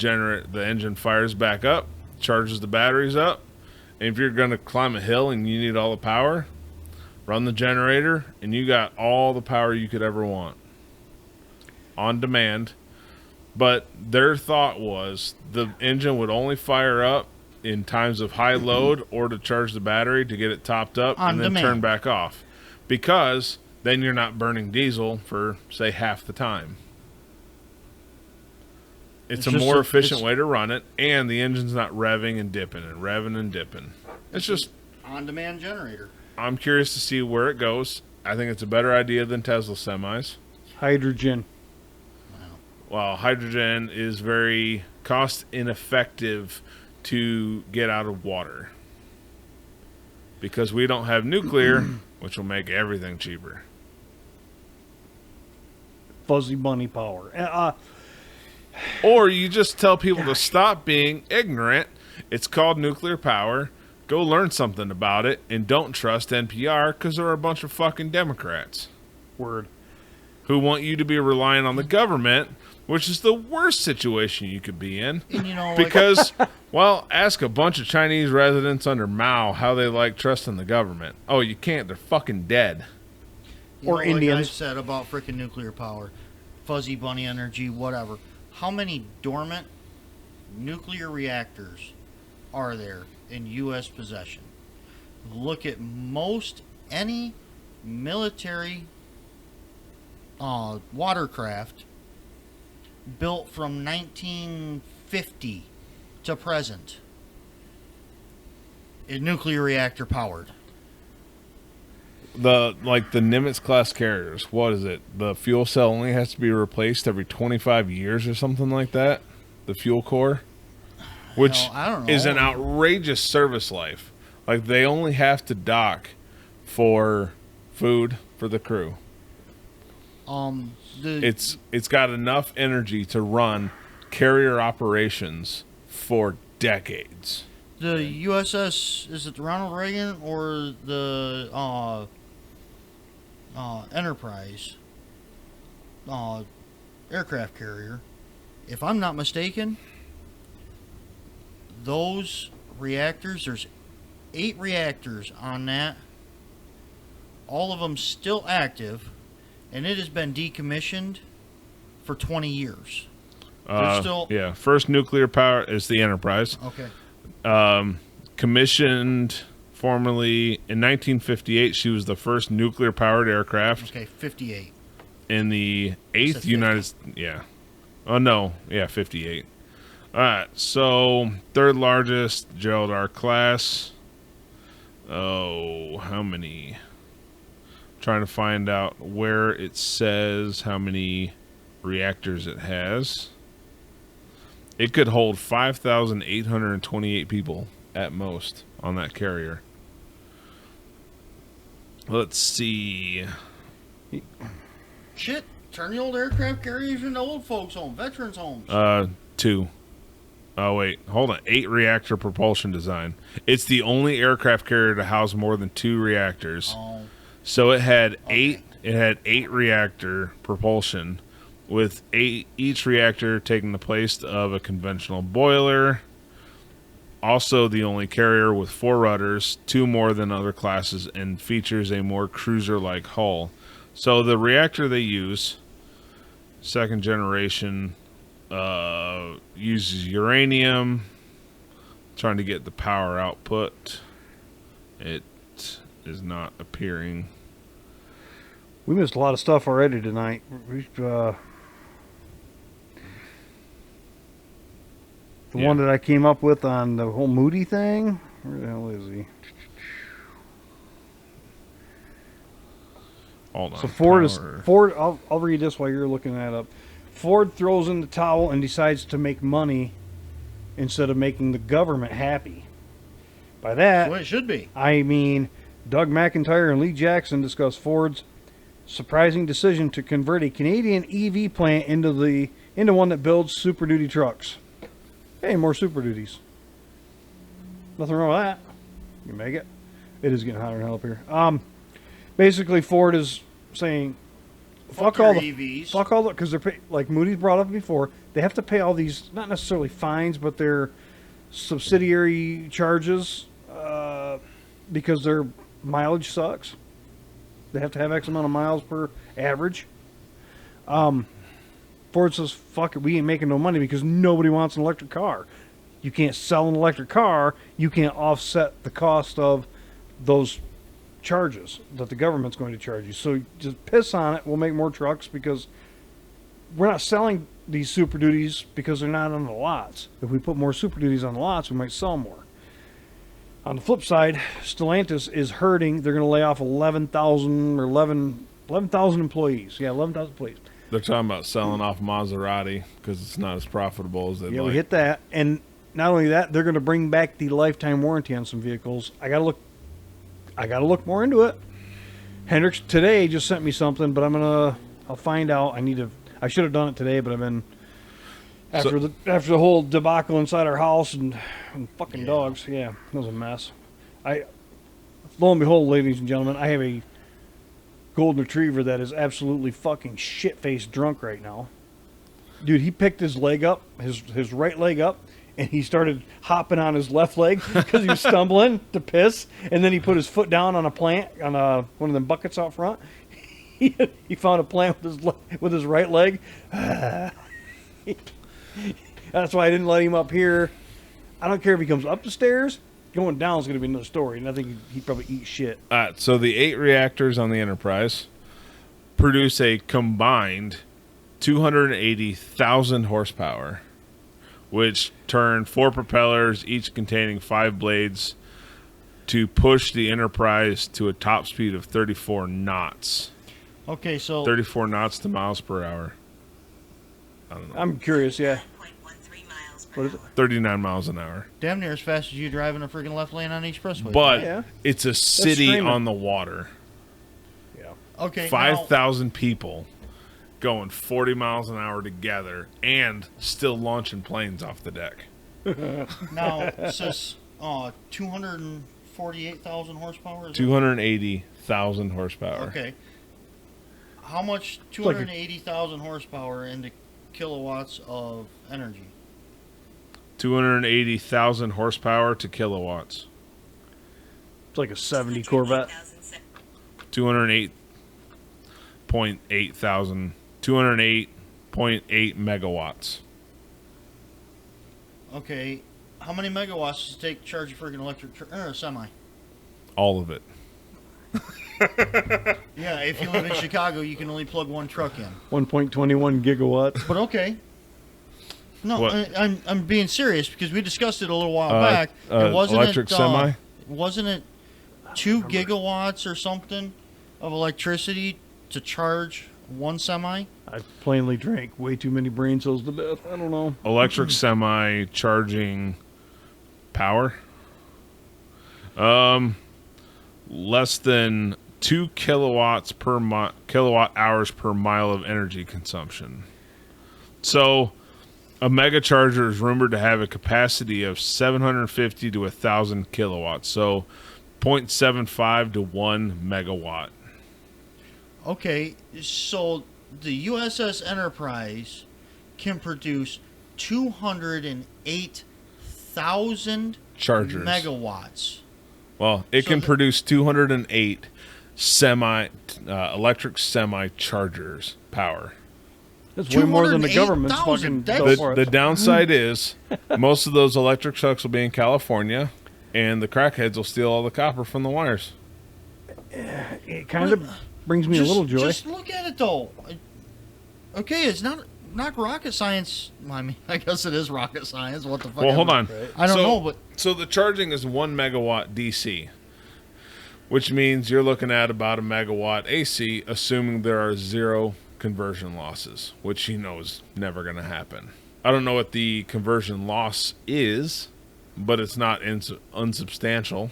engine fires back up, charges the batteries up. And if you're going to climb a hill and you need all the power, run the generator, and you got all the power you could ever want on demand. But their thought was the engine would only fire up in times of high load or to charge the battery to get it topped up On and then demand. turn back off. Because then you're not burning diesel for, say, half the time. It's a just more a- efficient it's- way to run it, and the engine's not revving and dipping and revving and dipping. It's just, On-demand generator. I'm curious to see where it goes. I think it's a better idea than Tesla semis. Hydrogen. Well, hydrogen is very cost ineffective to get out of water because we don't have nuclear, which will make everything cheaper. Fuzzy bunny power. Or you just tell people to stop being ignorant. It's called nuclear power. Go learn something about it, and don't trust NPR because they're a bunch of fucking Democrats Word. who want you to be relying on the government, which is the worst situation you could be in. And you know, Because, well, ask a bunch of Chinese residents under Mao how they like trusting the government. Oh, you can't. They're fucking dead. You Or know, Indians. Like I said about freaking nuclear power, fuzzy bunny energy, whatever. How many dormant nuclear reactors are there in U.S. possession? Look at any military watercraft built from 1950 to present is nuclear reactor powered. The Nimitz class carriers, what is it? The fuel cell only has to be replaced every 25 years or something like that. The fuel core, which Hell, I don't know. is an outrageous service life. Like they only have to dock for food for the crew. It's got enough energy to run carrier operations for decades. The USS, is it the Ronald Reagan or the Enterprise aircraft carrier? If I'm not mistaken, those reactors, there's 8 reactors on that. All of them still active, and it has been decommissioned for 20 years. They're still... Yeah, first nuclear power is the Enterprise. Okay. Commissioned formerly in 1958. She was the first nuclear powered aircraft Okay, 58. in the Said 8th 50. United. Yeah. Oh no. Yeah, 58. All right. So third largest Gerald R. class. Oh, how many? Trying to find out where it says how many reactors it has. It could hold 5,828 people at most on that carrier. Let's see. Shit, turn the old aircraft carriers into old folks' home, veterans' homes. 2. Oh, wait. Hold on. 8 reactor propulsion design. It's the only aircraft carrier to house more than 2 reactors. Oh, So it had Okay. 8. It had 8 reactor propulsion, with each reactor taking the place of a conventional boiler. Also, the only carrier with 4 rudders, 2 more than other classes, and features a more cruiser-like hull. So the reactor they use, second generation, uses uranium. Trying to get the power output. It is not appearing. We missed a lot of stuff already tonight. The one that I came up with on the whole Moody thing. Where the hell is he? Hold on. So Ford. I'll read this while you're looking that up. Ford throws in the towel and decides to make money instead of making the government happy. By that, Well, it should be. I mean Doug McIntyre and Lee Jackson discuss Ford's surprising decision to convert a Canadian EV plant into one that builds Super Duty trucks. Hey, more Super Duties. Nothing wrong with that. You make it. It is getting hotter than hell up here. Basically, Ford is saying, fuck all your the EVs. fuck all the, because they're like Moody's brought up before. They have to pay all these, not necessarily fines, but their subsidiary charges because their mileage sucks. They have to have X amount of miles per average. Ford says, fuck it, we ain't making no money because nobody wants an electric car. You can't sell an electric car. You can't offset the cost of those charges that the government's going to charge you. So just piss on it. We'll make more trucks because we're not selling these Super Duties because they're not on the lots. If we put more Super Duties on the lots, we might sell more. On the flip side, Stellantis is hurting. They're going to lay off 11,000 employees. Yeah, 11,000 employees. They're talking about selling off Maserati because it's not as profitable as they'd Yeah, like. we hit that. And not only that, they're going to bring back the lifetime warranty on some vehicles. I got to look more into it. Hendricks today just sent me something, but I'll find out. I should have done it today, but I've been after the whole debacle inside our house and fucking dogs. Yeah, it was a mess. Lo and behold, ladies and gentlemen, I have a golden retriever that is absolutely fucking shit-faced drunk right now. Dude, he picked his leg up, his right leg up, and he started hopping on his left leg because he was stumbling to piss. And then he put his foot down on a plant, on one of them buckets out front. He found a plant with his right leg. That's why I didn't let him up here. I don't care if he comes up the stairs. Going down is going to be another story, and I think he'd probably eat shit. So the 8 reactors on the Enterprise produce a combined 280,000 horsepower, which turn 4 propellers, each containing 5 blades, to push the Enterprise to a top speed of 34 knots. Okay, so 34 knots to miles per hour. I don't know. I'm curious, yeah. What is it? 39 miles an hour. damn near as fast as you driving a freaking left lane on each expressway. But Yeah. it's a city streaming. on the water. Yeah. okay, 5,000 people going 40 miles an hour together and still launching planes off the deck. now it says 248,000 horsepower. Is it? 280,000 horsepower. Okay. How much 280,000 horsepower into kilowatts of energy? 280,000 horsepower to kilowatts. It's like a 70 Corvette. 208.8 megawatts. Okay. How many megawatts does it take to charge a freaking electric semi? All of it. Yeah, if you live in Chicago, you can only plug one truck in. 1.21 gigawatts. But okay. No, What? I'm being serious because we discussed it a little while back. Electric semi? Wasn't it 2 gigawatts or something of electricity to charge one semi? I plainly drank way too many brain cells to death. I don't know. Electric semi charging power. Less than 2 kilowatt hours per mile of energy consumption. So a mega charger is rumored to have a capacity of 750 to 1,000 kilowatts. So 0.75 to 1 megawatt. Okay, so the USS Enterprise can produce 208,000 Chargers. megawatts. Well, it So can the- produce 208 electric semi chargers power. That's way more than the government's 208,000. fucking. That's- bill for The it. downside is most of those electric trucks will be in California, and the crackheads will steal all the copper from the wires. It kind of brings me a little joy. Just look at it though. Okay, it's not rocket science. I mean, I guess it is rocket science. What the fuck? Well, hold on. I don't know, but so the charging is 1 megawatt DC, which means you're looking at about a megawatt AC, assuming there are 0 conversion losses, which you know is never going to happen. I don't know what the conversion loss is, but it's not unsubstantial.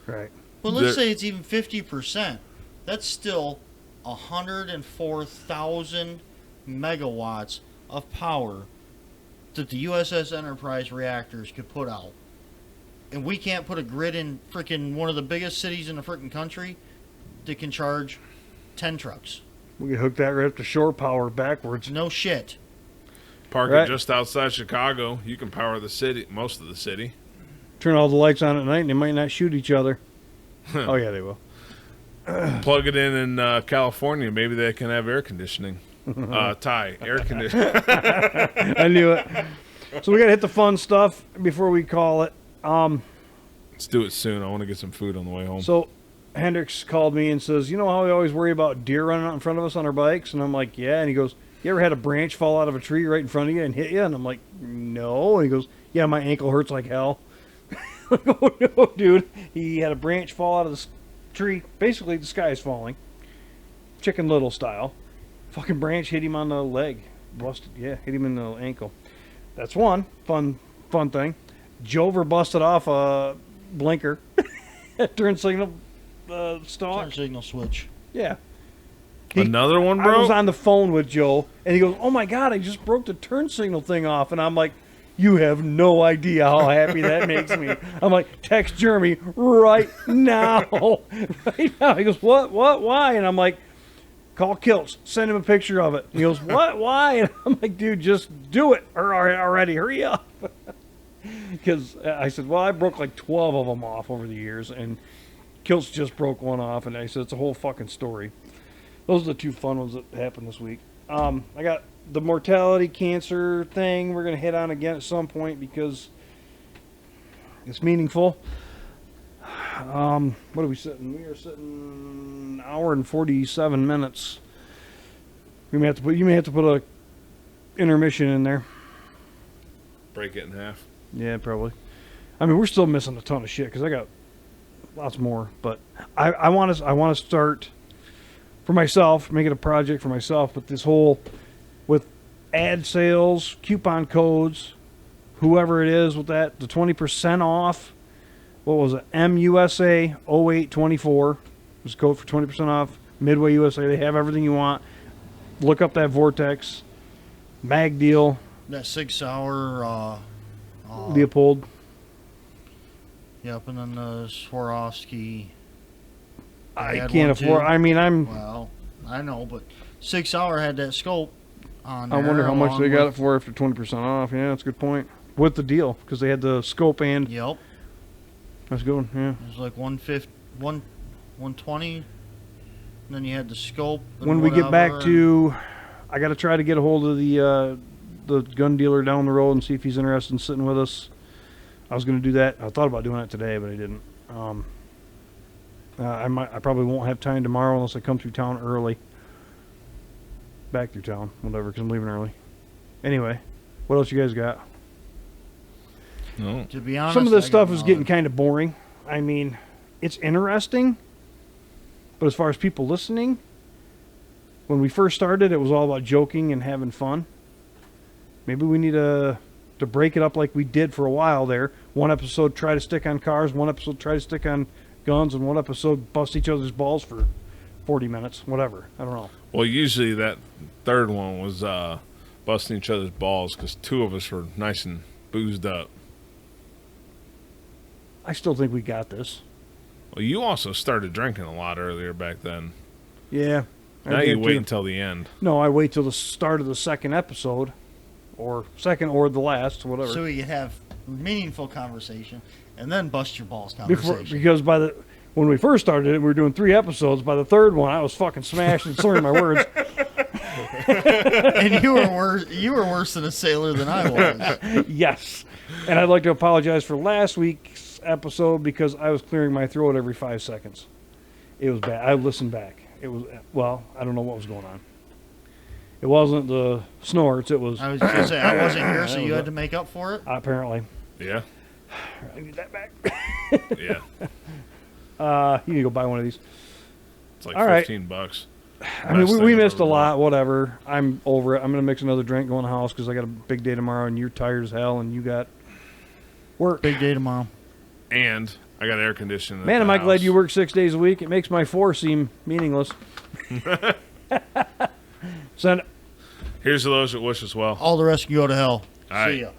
Right. But let's say it's even 50%. That's still 104,000 megawatts of power that the USS Enterprise reactors could put out. And we can't put a grid in freaking one of the biggest cities in the freaking country that can charge 10 trucks. We could hook that right up to shore power backwards. No shit. Park Right. it just outside Chicago. You can power the city, most of the city. Turn all the lights on at night and they might not shoot each other. Oh, yeah, they will. Plug it in California. Maybe they can have air conditioning. Ty, air conditioning. I knew it. So we got to hit the fun stuff before we call it. Let's do it soon. I want to get some food on the way home. So Hendrix called me and says, you know how we always worry about deer running out in front of us on our bikes? And I'm like, yeah. And he goes, you ever had a branch fall out of a tree right in front of you and hit you? And I'm like, no. And he goes, yeah, my ankle hurts like hell. Oh, no, dude. He had a branch fall out of the tree. Basically, the sky is falling. Chicken Little style. Fucking branch hit him on the leg. Busted. Yeah, hit him in the ankle. That's one fun thing. Jover busted off a blinker. Turn signal stalk. Turn signal switch. Yeah. Another one, I bro? was on the phone with Joe, and he goes, oh my God, I just broke the turn signal thing off. And I'm like, you have no idea how happy that makes me. I'm like, text Jeremy right now. Right now. He goes, what, why? And I'm like, call Kilts, send him a picture of it. He goes, what, why? And I'm like, dude, just do it already, hurry up. Because I said, well, I broke like 12 of them off over the years, and Kilts just broke one off, and I said, it's a whole fucking story. Those are the two fun ones that happened this week. I got the mortality cancer thing we're going to hit on again at some point because it's meaningful. What are we sitting? We are sitting an hour and 47 minutes. You may have to put a intermission in there. Break it in half. Yeah, probably. I mean, we're still missing a ton of shit because I got lots more. But I want to start for myself, make it a project for myself. But this whole with ad sales, coupon codes, whoever it is with that, the 20% off. What was it? MUSA 0824 was the code for 20% off. Midway USA, they have everything you want. Look up that Vortex mag deal. That 6 hour. Leopold. Yep, and then the Swarovski. I can't afford. I mean, Well, I know, but 6 hour had that scope on there. I wonder how much along they got it with- for after 20% off. Yeah, that's a good point. With the deal, because they had the scope and Yep. that's a good one. Yeah. It was like 120. And then you had the scope. and When we get back whatever, to, I got to try to get a hold of the gun dealer down the road and see if he's interested in sitting with us. I was going to do that. I thought about doing it today, but I didn't. I probably won't have time tomorrow unless I come through town early. Back through town, whatever, because I'm leaving early. Anyway, what else you guys got? No. To be honest, Some of this I stuff got is getting nothing. kind of boring. I mean, it's interesting, but as far as people listening, when we first started, it was all about joking and having fun. Maybe we need to break it up like we did for a while there. One episode try to stick on cars, one episode try to stick on guns, and one episode bust each other's balls for 40 minutes, whatever. I don't know. Well, usually that third one was busting each other's balls because two of us were nice and boozed up. I still think we got this. Well, you also started drinking a lot earlier back then. Yeah. I Now did you wait too. until the end. No, I wait till the start of the second episode, or second or the last, whatever. So we could have meaningful conversation and then bust your balls Before, conversation. because when we first started it, we were doing 3 episodes. By the third one, I was fucking smashed and slurring my words. And you were worse than a sailor than I was. Yes. And I'd like to apologize for last week's episode because I was clearing my throat every 5 seconds. It was bad. I listened back. It was, well, I don't know what was going on. It wasn't the snorts. It was I was gonna say I wasn't here, so That you was had to make up for it. apparently. Yeah. I need that back. Yeah. You need to go buy one of these. It's like All right. $15. I mean, Best we thing I've missed ever a lot. bought. Whatever. I'm over it. I'm gonna mix another drink, go in the house because I got a big day tomorrow, and you're tired as hell, and you got work. Big day tomorrow. And I got air conditioning. Man, at am the I glad house. you work 6 days a week. It makes my 4 seem meaningless. Send. Here's to those that wish us well. All the rest can go to hell. All right. See ya.